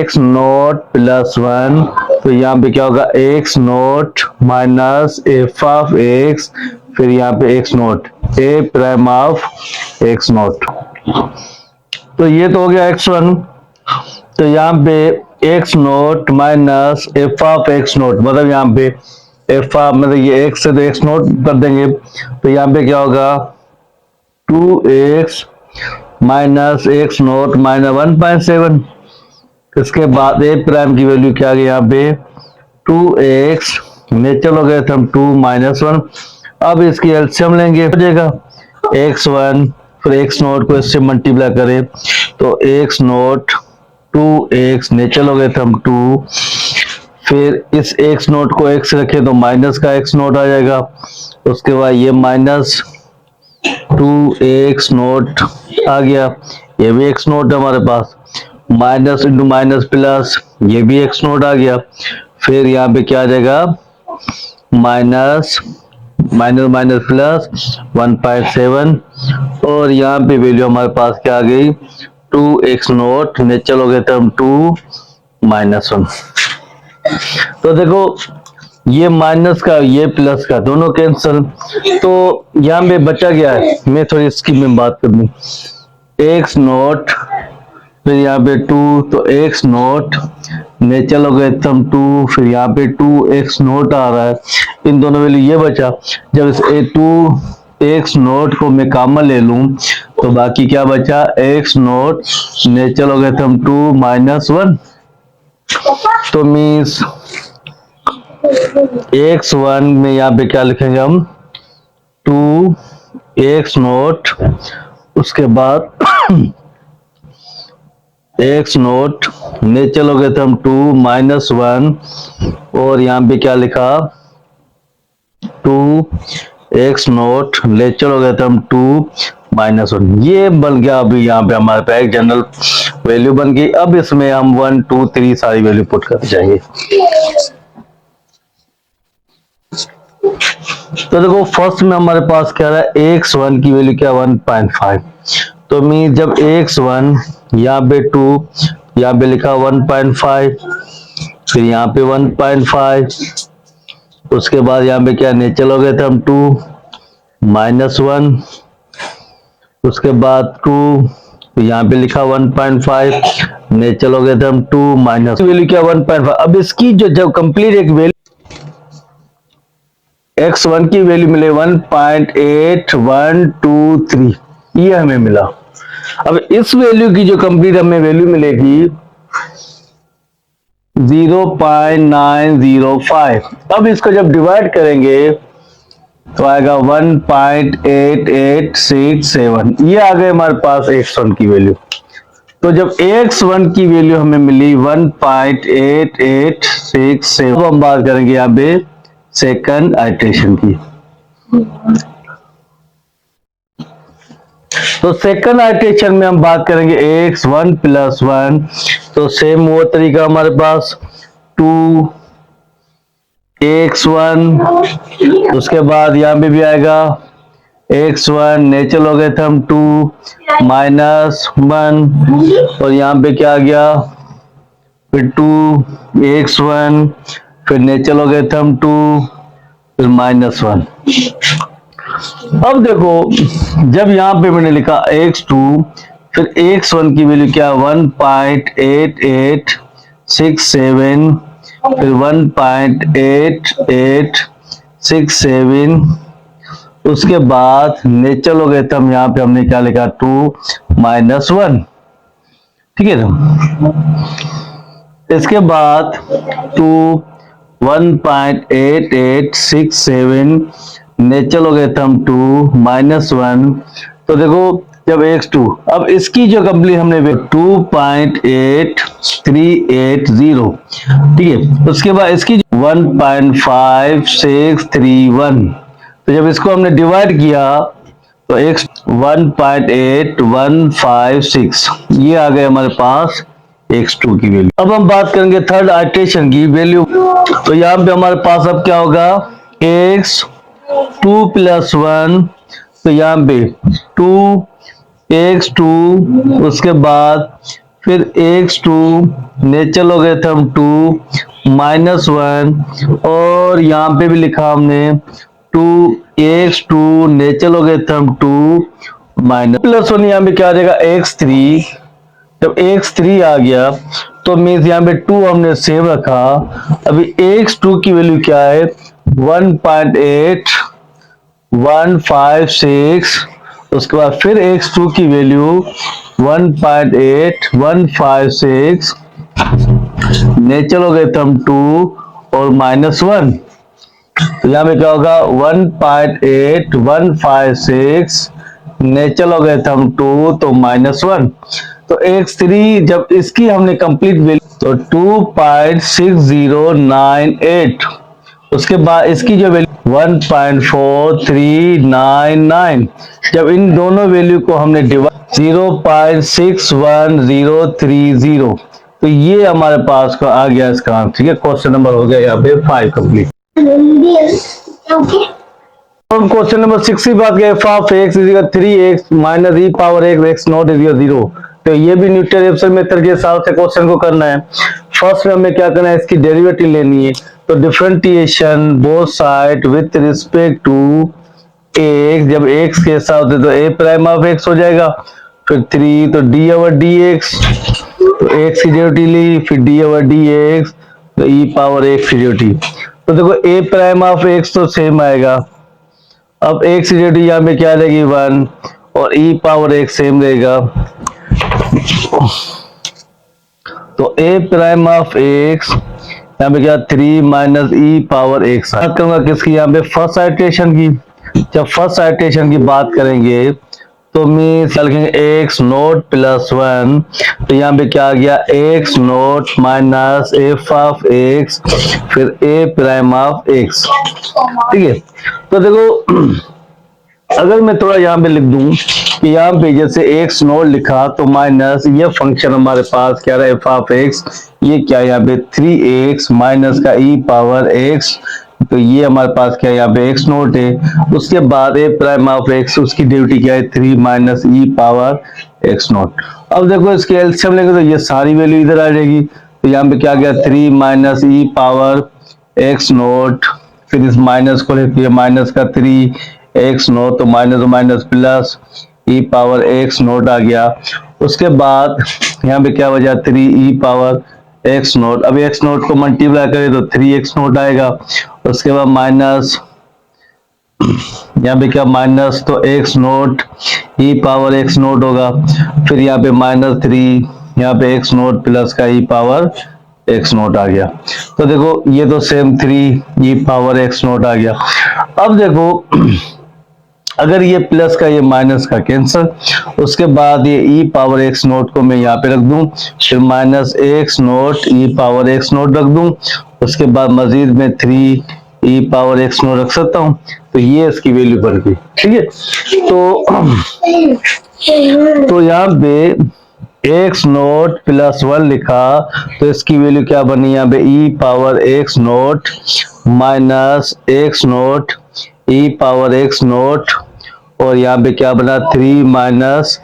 x नॉट प्लस 1, तो यहाँ पे क्या होगा x not minus f of x, फिर यहाँ पे x not a prime of x not, तो ये तो हो गया x1। तो यहाँ पे x not minus f of x not, मतलब यहाँ पे एफ ऑफ मतलब ये x से तो x नॉट कर देंगे, तो यहाँ पे क्या होगा 2x minus x not minus 1.7, इसके बाद a प्राइम की वैल्यू क्या आ गई यहाँ पे 2x नेचुरल लॉगरिथम 2 माइनस 1। अब इसकी एलसीएम लेंगे, हो जाएगा x1, फिर x नॉट को इससे मल्टीप्लाई करें तो x not 2x natural logarithm 2, फिर इस x नॉट को x रखें तो माइनस का x नॉट आ जाएगा, उसके बाद ये माइनस 2x नॉट आ गया, ये भी x नॉट है हमारे पास, माइनस इंटू माइनस प्लस, ये भी x नॉट आ गया, फिर यहाँ पे क्या आ जाएगा माइनस माइनस माइनस प्लस 1.7, और यहाँ पे वैल्यू हमारे पास क्या आ गई 2x not natural logarithm 2 minus 1। तो देखो ये माइनस का ये प्लस का दोनों कैंसल, तो यहाँ पे बचा गया है, मैं थोड़ी इसकी में बात कर दूं, x नॉट फिर यहाँ पे 2, तो x नॉट नेचुरल लॉगरिथम 2, फिर यहाँ पे 2x नॉट आ रहा है, इन दोनों वैल्यू ये बचा, जब इस 2x नॉट को मैं कॉमन ले लूं तो बाकी क्या बचा x not natural logarithm 2 minus 1, तो मीन्स x1 में यहाँ पे क्या लिखेंगे हम 2x नॉट, उसके बाद x not natural logarithm 2 minus 1, और यहाँ पे क्या लिखा 2x not natural logarithm 2 minus 1, ये बन गया। अभी यहाँ पे हमारे पास एक जनरल वैल्यू बन गई। अब इसमें हम 1 2 3 सारी वैल्यू पुट करते जाएंगे। तो देखो फर्स्ट में हमारे पास क्या रहा है x1 की वैल्यू क्या 1.5, तो मीन जब x1 यहाँ पे 2 यहाँ पे लिखा 1.5, फिर यहाँ पे 1.5, उसके बाद यहाँ पे क्या नेचुरल लॉगरिथम 2 माइनस 1, उसके बाद 2, तो यहाँ पे लिखा 1.5 नेचुरल लॉगरिथम 2 माइनस वैल्यू क्या 1.5। अब इसकी जो जब कंप्लीट एक वैल्यू x1 की वैल्यू मिले 1.8123, ये हमें मिला। अब इस वैल्यू की जो कंप्लीट हमें वैल्यू मिलेगी 0.905। अब इसको जब डिवाइड करेंगे तो आएगा 1.8867, ये आ गए हमारे पास x1 की वैल्यू। तो जब x1 की वैल्यू हमें मिली 1.8867, अब हम बात करेंगे यहाँ पे सेकंड आइटरेशन की। तो सेकंड आइटरेशन में हम बात करेंगे x1 प्लस 1, तो सेम वो तरीका हमारे पास 2x1, उसके बाद यहाँ पे भी आएगा x1 नेचुरल लॉगरिथम 2 माइनस 1, और यहाँ पे क्या आ गया फिर 2x1, फिर नेचुरल लॉगरिथम 2, फिर माइनस 1। अब देखो जब यहाँ पे मैंने लिखा x2, फिर x1 की वैल्यू क्या 1.8867, फिर 1.8867, उसके बाद नेचुरल लॉगरिथम यहाँ पे हमने क्या लिखा 2 माइनस 1, ठीक है ना। इसके बाद 1.8867 नेचुरल लॉगरिथम 2 माइनस 1, तो देखो जब x2, अब इसकी जो कंप्लीट हमने 2.8380, ठीक है। उसके बाद इसकी 1.5631, तो जब इसको हमने डिवाइड किया तो x 1.8156, ये आ गए हमारे पास x2 की वैल्यू। अब हम बात करेंगे थर्ड आइटरेशन की वैल्यू, तो यहाँ पे हमारे पास अब क्या होगा, x2 + 1, तो यहाँ पे 2x2, उसके बाद फिर x2 नेचुरल लॉगरिथम 2 -1, और यहाँ पे भी लिखा हमने 2x2 नेचुरल लॉगरिथम 2 +1, यहाँ पे क्या आ जाएगा x3। जब x3 आ गया तो मीन्स यहाँ पे 2 हमने सेम रखा। अभी x2 की वैल्यू क्या है, 1.8156, उसके बाद फिर x2 की वैल्यू 1.8156 नेचुरल लॉगरिथम 2 और -1, तो यहाँ पे क्या होगा 1.8156 नेचुरल लॉगरिथम 2 तो -1, तो x3 जब इसकी हमने कंप्लीट वैल्यू तो 2.6098, उसके बाद इसकी जो वैल्यू 1.4399, जब इन दोनों वैल्यू को हमने डिवाइड 0.61030, तो ये हमारे पास का आ गया इसका आंसर। ठीक है, क्वेश्चन नंबर हो गया यहाँ पे 5 कंप्लीट। हम क्वेश्चन नंबर 6 की बात करें, f of x = 3x - e power x not = 0, तो ये भी न्यूटन-रेफसन मेथड के हिसाब से क्वेश्चन को करना है। फर्स्ट में हमें क्या करना है, इसकी डेरिवेटिव लेनी है, तो differentiation both side with respect to x, जब x के हिसाब से तो a प्राइम ऑफ x हो जाएगा, फिर 3 तो d/dx, तो x की डेरिवेटिव ली, फिर d/dx, तो e पावर x की डेरिवेटिव, तो देखो a प्राइम ऑफ x तो सेम आएगा। अब x की डेरिवेटिव यहाँ पे क्या रहेगी 1, और e पावर x सेम रहेगा, तो a प्राइम ऑफ x यहाँ पे क्या 3 - e पावर x। बात करूंगा किसकी, यहाँ पे फर्स्ट आइटरेशन की। जब फर्स्ट आइटरेशन की बात करेंगे तो मीन्स लिखेंगे x नॉट + 1, तो यहाँ पे क्या आ गया x not minus f of x, फिर a प्राइम ऑफ x। ठीक है, तो देखो अगर मैं थोड़ा यहाँ पे लिख दूं कि यहाँ पे जैसे x नॉट लिखा तो माइनस ये फंक्शन हमारे पास क्या रहा है f ऑफ x, ये क्या है यहाँ पे 3x माइनस का e पावर x, तो ये हमारे पास क्या है यहाँ पे x नॉट है। उसके बाद a प्राइम ऑफ x, उसकी डेरिवेटिव क्या है 3 minus e power x naught. अब देखो इसके एलसीएम लेंगे तो ये सारी वैल्यू इधर आ जाएगी, तो यहाँ पे क्या गया 3 minus e power x not, फिर इस माइनस को लेते माइनस का 3x नॉट, तो minus plus e power x naught आ गया। उसके बाद यहाँ पे क्या बचा 3 e पावर x नॉट, अब x नॉट को मल्टीप्लाई करें तो 3x नॉट आएगा। उसके बाद माइनस यहाँ पे क्या माइनस, तो x naught e power x naught होगा, फिर यहाँ पे -3, यहाँ पे x नॉट प्लस का e पावर x नॉट आ गया। तो देखो ये तो same 3 e power x naught आ गया। अब देखो अगर ये प्लस का ये माइनस का कैंसिल, उसके बाद ये e पावर x नॉट को मैं यहाँ पे रख दूं, फिर minus x naught e power x not रख दूं, उसके बाद मजीद में 3 e पावर x नॉट रख सकता हूँ, तो ये इसकी वैल्यू बन गई। ठीक है, तो यहाँ पे x नॉट प्लस 1 लिखा, तो इसकी वैल्यू क्या बनी यहाँ पे e power x not minus x naught e power x not, और यहाँ पे क्या बना 3 माइनस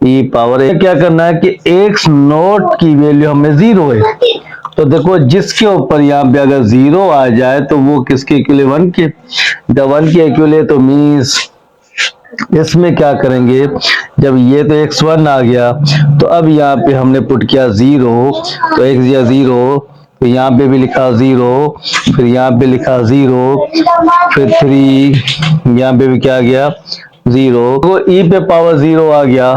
e पावर। क्या करना है कि x नॉट की वैल्यू हमें 0 है, तो देखो जिसके ऊपर यहाँ पे अगर 0 आ जाए तो वो किसके इक्वल है 1 के, जब 1 के इक्वल है तो मीन्स इसमें क्या करेंगे, जब ये तो x1 आ गया तो अब यहाँ पे हमने पुट किया 0, तो x या 0, तो यहाँ पे भी लिखा 0, फिर यहाँ पे लिखा 0, फिर 3, यहाँ पे भी क्या गया 0, तो e पे पावर 0 आ गया,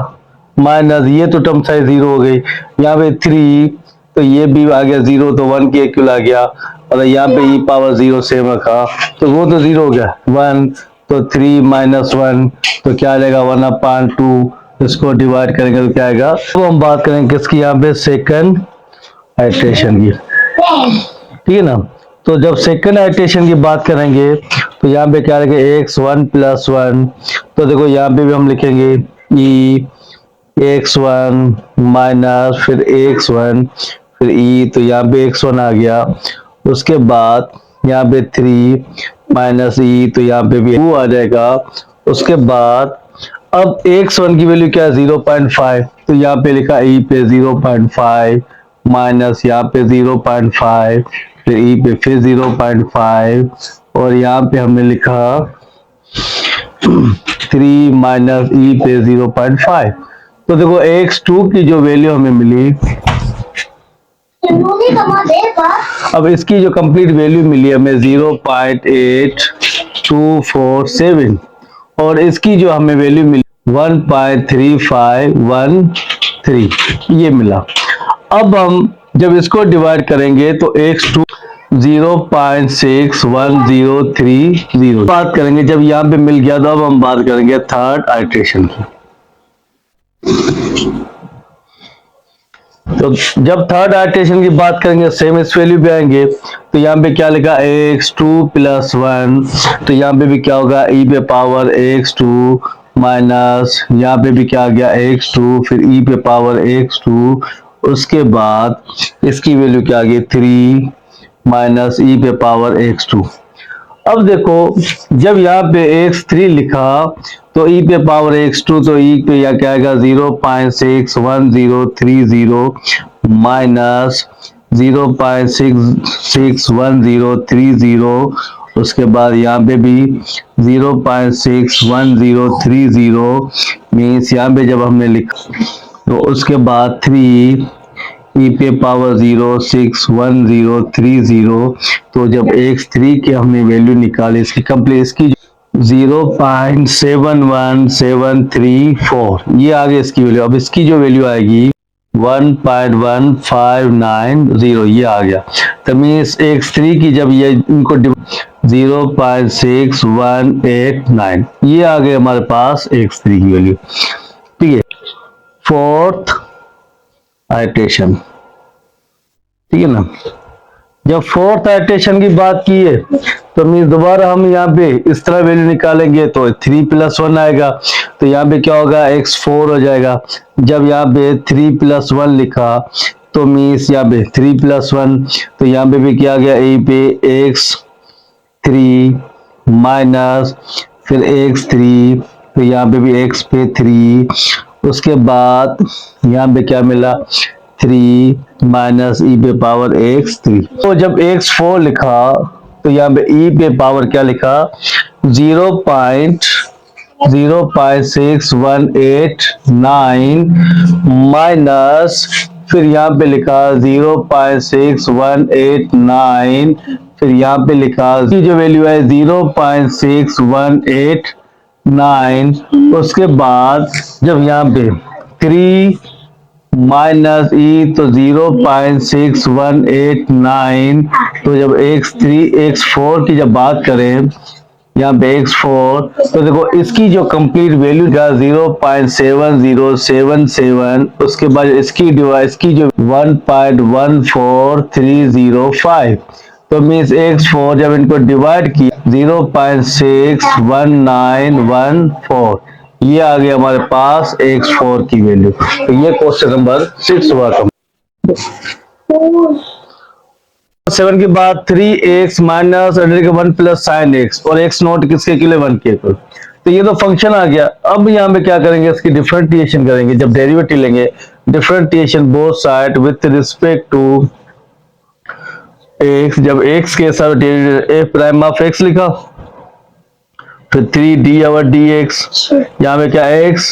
माइनस ये तो टर्म साइज 0 हो गई, यहाँ पे 3, तो ये भी आ गया 0, तो 1 के इक्वल आ गया, और यहाँ पे e पावर 0 सेम रखा, तो वो तो 0 हो गया 1, तो 3 माइनस 1, तो क्या आ जाएगा 1/2, इसको डिवाइड करेंगे तो क्या आएगा। तो हम बात करेंगे किसकी, यहाँ पे सेकंड आइट्रेशन की, ठीक है ना। तो जब सेकंड आइट्रेशन की बात करेंगे तो यहाँ पे क्या लिखेंगे x1 + 1। तो देखो यहाँ पे भी हम लिखेंगे e x1 माइनस फिर x1 फिर e, तो यहाँ पे x1 आ गया। उसके बाद यहाँ पे 3 माइनस e, तो यहाँ पे भी 2 आ जाएगा। उसके बाद अब x1 की वैल्यू क्या है 0.5, तो यहाँ पे लिखा e पे 0.5 माइनस यहाँ पे 0.5 फिर e पे फिर 0.5 और यहाँ पे हमने लिखा 3 माइनस e पे 0.5। तो देखो x2 की जो वैल्यू हमें मिली, अब इसकी जो कंप्लीट वैल्यू मिली हमें 0.8247 और इसकी जो हमें वैल्यू मिली 1.3513 ये मिला। अब हम जब इसको डिवाइड करेंगे तो x2 0.61030 बात करेंगे। जब यहाँ पे मिल गया तो अब हम बात करेंगे थर्ड आइट्रेशन की। तो जब थर्ड आइट्रेशन की बात करेंगे सेम इस वैल्यू पे आएंगे। तो यहाँ पे क्या लिखा x2 + 1, तो यहाँ पे भी क्या होगा e पे पावर x2 माइनस यहाँ पे भी क्या आ गया x2 फिर e पे पावर x2। उसके बाद इसकी वैल्यू क्या आ गई 3 माइनस e पे पावर x2। अब देखो जब यहाँ पे x3 लिखा तो e पे पावर x2, तो e पे या क्या आएगा 0.61030 माइनस 0.61030। उसके बाद यहाँ पे भी 0.61030 मीन्स यहाँ पे जब हमने लिखा तो उसके बाद 3 e पे पावर 0.61030। तो जब x3 की हमने वैल्यू निकाली इसकी कंप्लीट, इसकी 0.71734 ये आ गई इसकी वैल्यू। अब इसकी जो वैल्यू आएगी 1.1590 ये आ गया। तो मीन्स x3 की जब ये इनको 0.6189 ये आ गए हमारे पास x3 की वैल्यू, ठीक है। फोर्थ आइट्रेशन, ठीक है ना। जब फोर्थ आइट्रेशन की बात की है तो मीन्स दोबारा हम यहाँ पे इस तरह वैल्यू निकालेंगे तो 3 + 1 आएगा। तो यहाँ पे क्या होगा x4 हो जाएगा। जब यहाँ पे 3 + 1 लिखा तो मीन्स यहाँ पे 3 + 1, तो यहाँ पे भी क्या गया e पे x3 माइनस फिर x3, तो यहाँ पे भी x पे 3। उसके बाद यहाँ पे क्या मिला 3 माइनस e पे पावर x3। तो जब x4 लिखा तो यहाँ पे e पे पावर क्या लिखा 0.61889 माइनस फिर यहाँ पे लिखा 0.61889 फिर यहाँ पे लिखा की जो वैल्यू है 0.61889। उसके बाद जब यहाँ पे 3 माइनस e तो 0.6189। तो जब x4 की जब बात करें यहाँ पे x4 तो देखो इसकी जो कंप्लीट वैल्यू का 0.70777। उसके बाद इसकी डिवाइस की जो 1.14305। तो मीन्स x4 जब इनको डिवाइड किया 0.61914 ये आ गया हमारे पास x4 की वैल्यू। तो ये क्वेश्चन नंबर 6 हुआ था। 7 के बाद 3x माइनस √1 + sin x और x0 किसके के लिए 1 के। तो ये तो फंक्शन आ गया। अब यहाँ पे क्या करेंगे इसकी डिफरेंटिएशन करेंगे। जब डेरिवेटिव लेंगे differentiation both side with respect to x। जब x के साथ f'(x) लिखा फिर 3d/dx यहाँ पे क्या x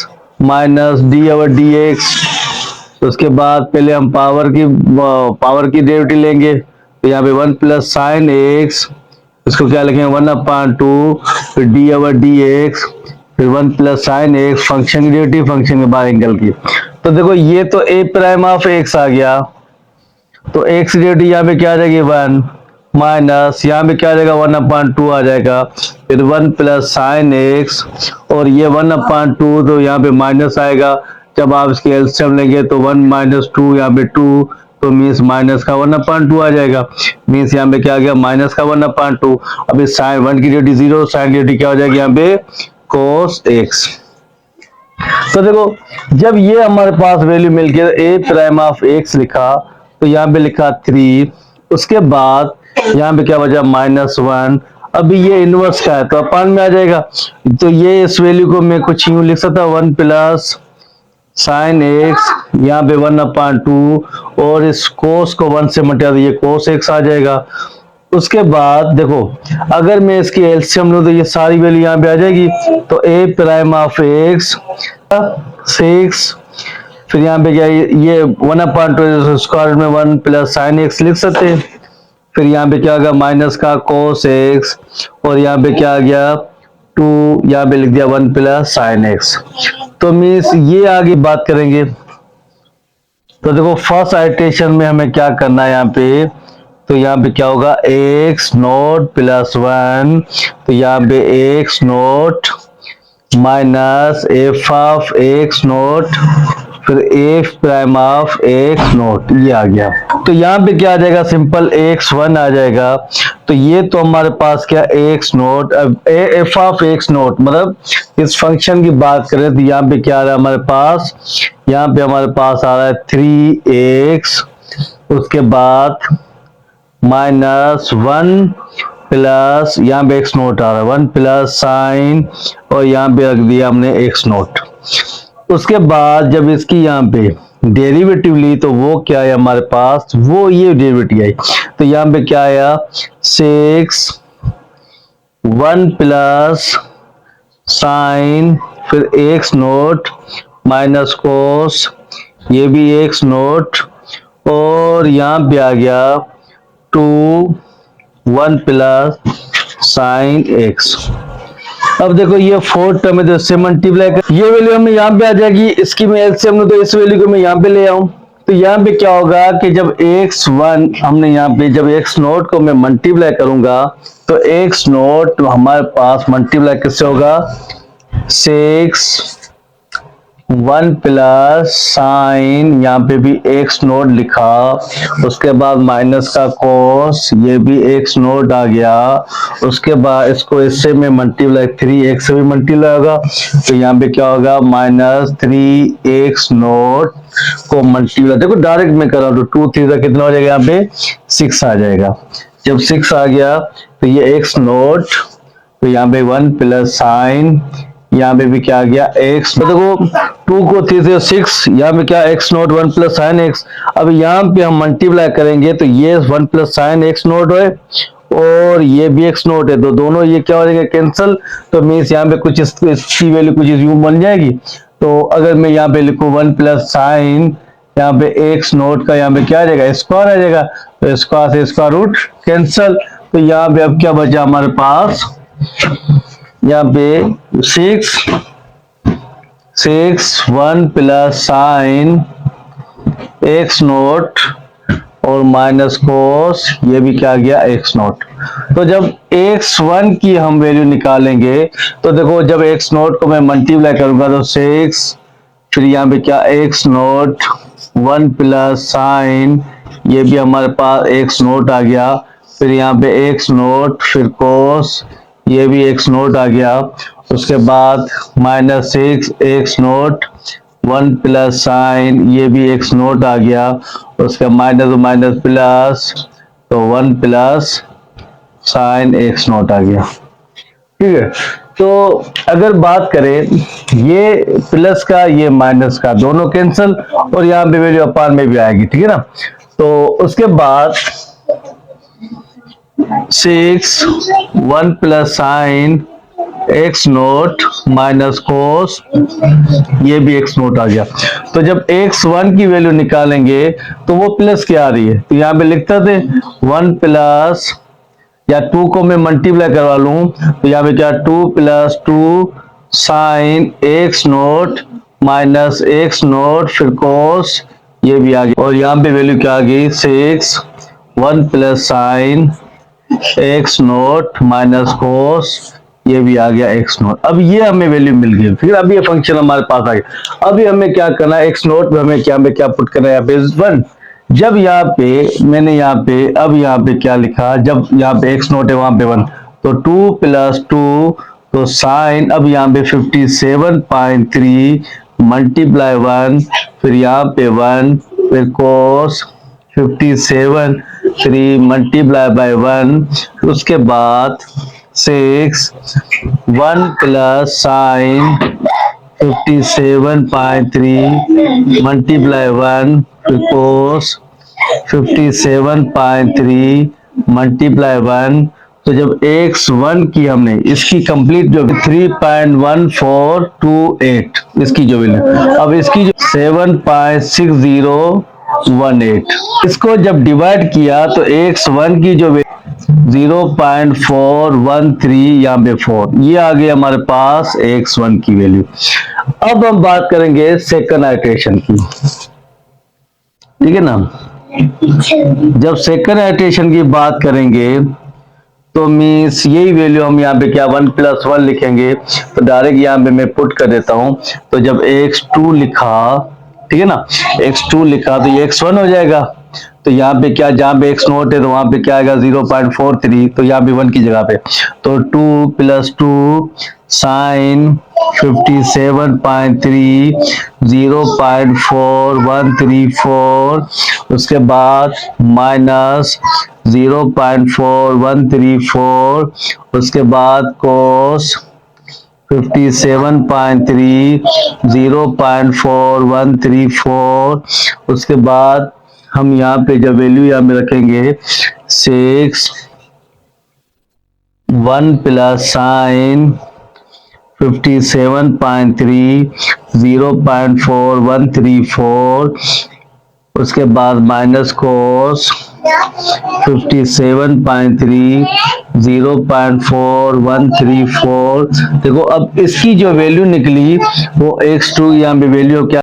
माइनस d/dx। तो उसके बाद पहले हम पावर की डेरिवेटिव लेंगे। तो यहाँ पे 1 + sin x, इसको क्या लिखेंगे 1/2 फिर d/dx फिर 1 + sin x फंक्शन की डेरिवेटिव फंक्शन के बाद एंगल की। तो देखो ये तो a'(x) आ गया। तो x डेरिवेटिव यहाँ पे क्या आ जाएगी 1 माइनस यहाँ पे क्या आ जाएगा 1/2 आ जाएगा, फिर 1 प्लस साइन एक्स, और ये 1/2 तो यहाँ पे माइनस आएगा, जब आप इसके एलसीएम लेंगे तो 1 माइनस 2 यहाँ पे 2, तो मीन्स माइनस का 1/2 आ जाएगा, मीन्स यहाँ पे क्या आ गया माइनस का 1/2। अभी साइन 1 की ड्यूटी 0, साइन ड्यूटी क्या हो जाएगी यहाँ पे cos x। तो देखो जब ये हमारे पास वैल्यू मिल गया ए प्राइम ऑफ एक्स लिखा, तो यहाँ पे लिखा 3, उसके बाद यहाँ पे क्या बचा -1। अभी ये इनवर्स का है तो अपान में आ जाएगा, तो ये इस वैल्यू को मैं कुछ यूं लिख सकता हूँ 1 प्लस साइन एक्स, यहाँ पे 1/2, और इस कोस को 1 से मल्टीप्लाई तो ये कोस एक्स आ जाएगा। उसके बाद देखो अगर मैं इसकी एलसीएम लूं तो ये सारी वैल्यू यहाँ पे आ जाएगी, तो ए प्राइम ऑफ एक्स 6, फिर यहाँ पे क्या ये 1/2 स्क्वायर में 1 प्लस साइन एक्स लिख सकते हैं, फिर यहाँ पे क्या आ गया माइनस का कोस एक्स, और यहाँ पे क्या आ गया 2, यहाँ पे लिख दिया 1 प्लस साइन एक्स। तो मीन्स ये आगे बात करेंगे। तो देखो फर्स्ट आइटरेशन में हमें क्या करना है यहाँ पे, तो यहाँ पे क्या होगा एक्स नोट प्लस 1, तो यहाँ पे x naught minus f of x naught, फिर f prime of x naught, ये आ गया। तो यहाँ पे क्या आ जाएगा सिंपल x1 आ जाएगा, तो ये तो हमारे पास क्या एक्स नोट, अब एफ ऑफ एक्स नोट मतलब इस फंक्शन की बात करें तो यहाँ पे क्या आ रहा है हमारे पास, यहाँ पे हमारे पास आ रहा है 3x, उसके बाद -1 प्लस यहाँ पे एक्स नोट आ रहा है 1 प्लस साइन, और यहाँ पे रख दिया हमने एक्स नोट। उसके बाद जब इसकी यहाँ पे डेरिवेटिव ली तो वो क्या है हमारे पास, वो ये डेरिवेटिव आई, तो यहाँ पे क्या आया 6 1 प्लस साइन, फिर एक्स नोट माइनस कोस, ये भी एक्स नोट, और यहाँ पे आ गया 2 1 प्लस साइन एक्स। अब देखो ये 4 टर्म है तो इससे मल्टीप्लाई कर, ये वैल्यू हमें यहाँ पे आ जाएगी, इसकी मैं एलसीएम लूं तो इस वैल्यू को मैं यहाँ पे ले आऊं, तो यहाँ पे क्या होगा कि जब x1 हमने यहाँ पे जब x नोट को मैं मल्टीप्लाई करूंगा तो x नोट हमारे पास मल्टीप्लाई किससे होगा 6 1 प्लस साइन, यहाँ पे भी एक्स नोट लिखा, उसके बाद माइनस का कोस, ये भी एक्स नोट आ गया, उसके बाद इसको इससे में मल्टीप्लाई 3x से भी मल्टीप्लाई होगा, तो यहाँ पे क्या होगा -3x नोट को मल्टीप्लाई, देखो डायरेक्ट में कर रहा हूँ तो 2 3 का कितना हो जाएगा यहाँ पे 6 आ जाएगा। जब 6 आ गया तो ये एक्स नोट, तो यहाँ पे 1 प्लस साइन, यहाँ पे भी क्या आ गया x, तो देखो 2 को 3 से 6, यहाँ पे क्या x note 1 plus sine x. अब यहाँ पे हम मल्टीप्लाई करेंगे तो ये 1 प्लस साइन एक्स नोट है और ये भी x नोट है, तो दोनों ये क्या हो जाएगा कैंसिल, तो मीन्स यहाँ पे कुछ इसकी वैल्यू कुछ यूं बन जाएगी। तो अगर मैं यहाँ पे लिखूं 1 प्लस साइन, यहाँ पे x नोट का यहाँ पे क्या आ जाएगा स्क्वायर आ जाएगा, तो स्क्वायर से स्क्वायर रूट कैंसिल, तो यहाँ पे अब क्या बचा हमारे पास, यहाँ पे 6 1 प्लस साइन एक्स नोट और माइनस कोस, ये भी क्या गया एक्स नोट। तो जब x1 की हम वैल्यू निकालेंगे तो देखो जब एक्स नोट को मैं मल्टीप्लाई करूंगा तो 6, फिर यहाँ पे क्या एक्स नोट 1 प्लस साइन, ये भी हमारे पास एक्स नोट आ गया, फिर यहाँ पे एक्स नोट, फिर कोस, ये भी एक्स नोट आ गया, उसके बाद -6 एक्स नोट 1 प्लस साइन, ये भी एक्स नोट आ गया, उसका माइनस माइनस प्लस, तो 1 प्लस साइन एक्स नोट आ गया। ठीक है, तो अगर बात करें ये प्लस का ये माइनस का दोनों कैंसिल, और यहाँ पे वैल्यू अपान में भी आएगी, ठीक है ना। तो उसके बाद 6 1 plus sine x naught minus cos, ये भी एक्स नोट आ गया। तो जब x1 की वैल्यू निकालेंगे तो वो प्लस क्या आ रही है, तो यहाँ पे लिखते थे 1 प्लस, या 2 को मैं मल्टीप्लाई करवा लूं तो यहाँ पे क्या 2 plus 2 sine x naught minus x naught, फिर कोस, ये भी आ गया, और यहाँ पे वैल्यू क्या आ गई 6 1 plus sine x naught minus cos, ये भी आ गया एक्स नोट। अब ये हमें वैल्यू मिल गई, फिर अब ये फंक्शन हमारे पास आ गया। अभी हमें क्या करना है, एक्स नोट में हमें क्या पुट करना है, यहाँ पे 1। जब यहाँ पे मैंने यहाँ पे अब यहाँ पे क्या लिखा, जब यहाँ पे एक्स नोट है वहां पे 1, तो 2 + 2, तो साइन अब यहाँ पे 57.3 मल्टीप्लाई 1, फिर यहाँ पे 1, फिर कोस 57.3 मल्टीप्लाई बाय 1, उसके बाद 6, 1 प्लस साइन 57.3 मल्टीप्लाई 1, फिर कोस 57.3 मल्टीप्लाई 1। तो जब x1 की हमने इसकी कंप्लीट जो 3.1428 इसकी जो वैल्यू, अब इसकी जो 7.6018, इसको जब डिवाइड किया तो x1 की जो 0.413 यहाँ पे 4, ये आ गई हमारे पास x1 की वैल्यू। अब हम बात करेंगे सेकंड आइटरेशन की, ठीक है ना। जब सेकंड आइटरेशन की बात करेंगे तो मीन्स यही वैल्यू हम यहाँ पे क्या 1 + 1 लिखेंगे, तो डायरेक्ट यहाँ पे मैं पुट कर देता हूँ। तो जब x2 लिखा, ठीक है ना, x2 लिखा तो ये x1 हो जाएगा। तो यहाँ पे क्या, जहाँ पे x नोट है तो वहां पे क्या आएगा 0.43, तो यहाँ पे 1 की जगह पे, तो 2 + 2 साइन 57.3 0.4134, उसके बाद माइनस 0.4134, उसके बाद कोस 57.3 0.4134, उसके बाद हम यहाँ पे जब वैल्यू यहाँ में रखेंगे 6, 1 प्लस साइन 57.3 0.4134, उसके बाद माइनस कोस 57.3 0.4134। देखो अब इसकी जो वैल्यू निकली वो x2 यहाँ पे वैल्यू क्या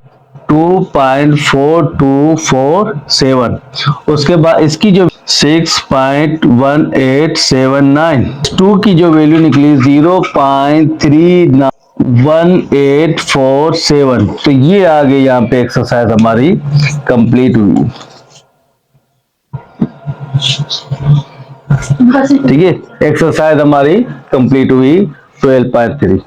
2.4247, उसके बाद इसकी जो 6.1879, 2 की जो वैल्यू निकली 0.31847। तो ये आ गई यहाँ पे एक्सरसाइज हमारी कंप्लीट हुई, ठीक है। एक्सरसाइज हमारी कंप्लीट हुई 12.3।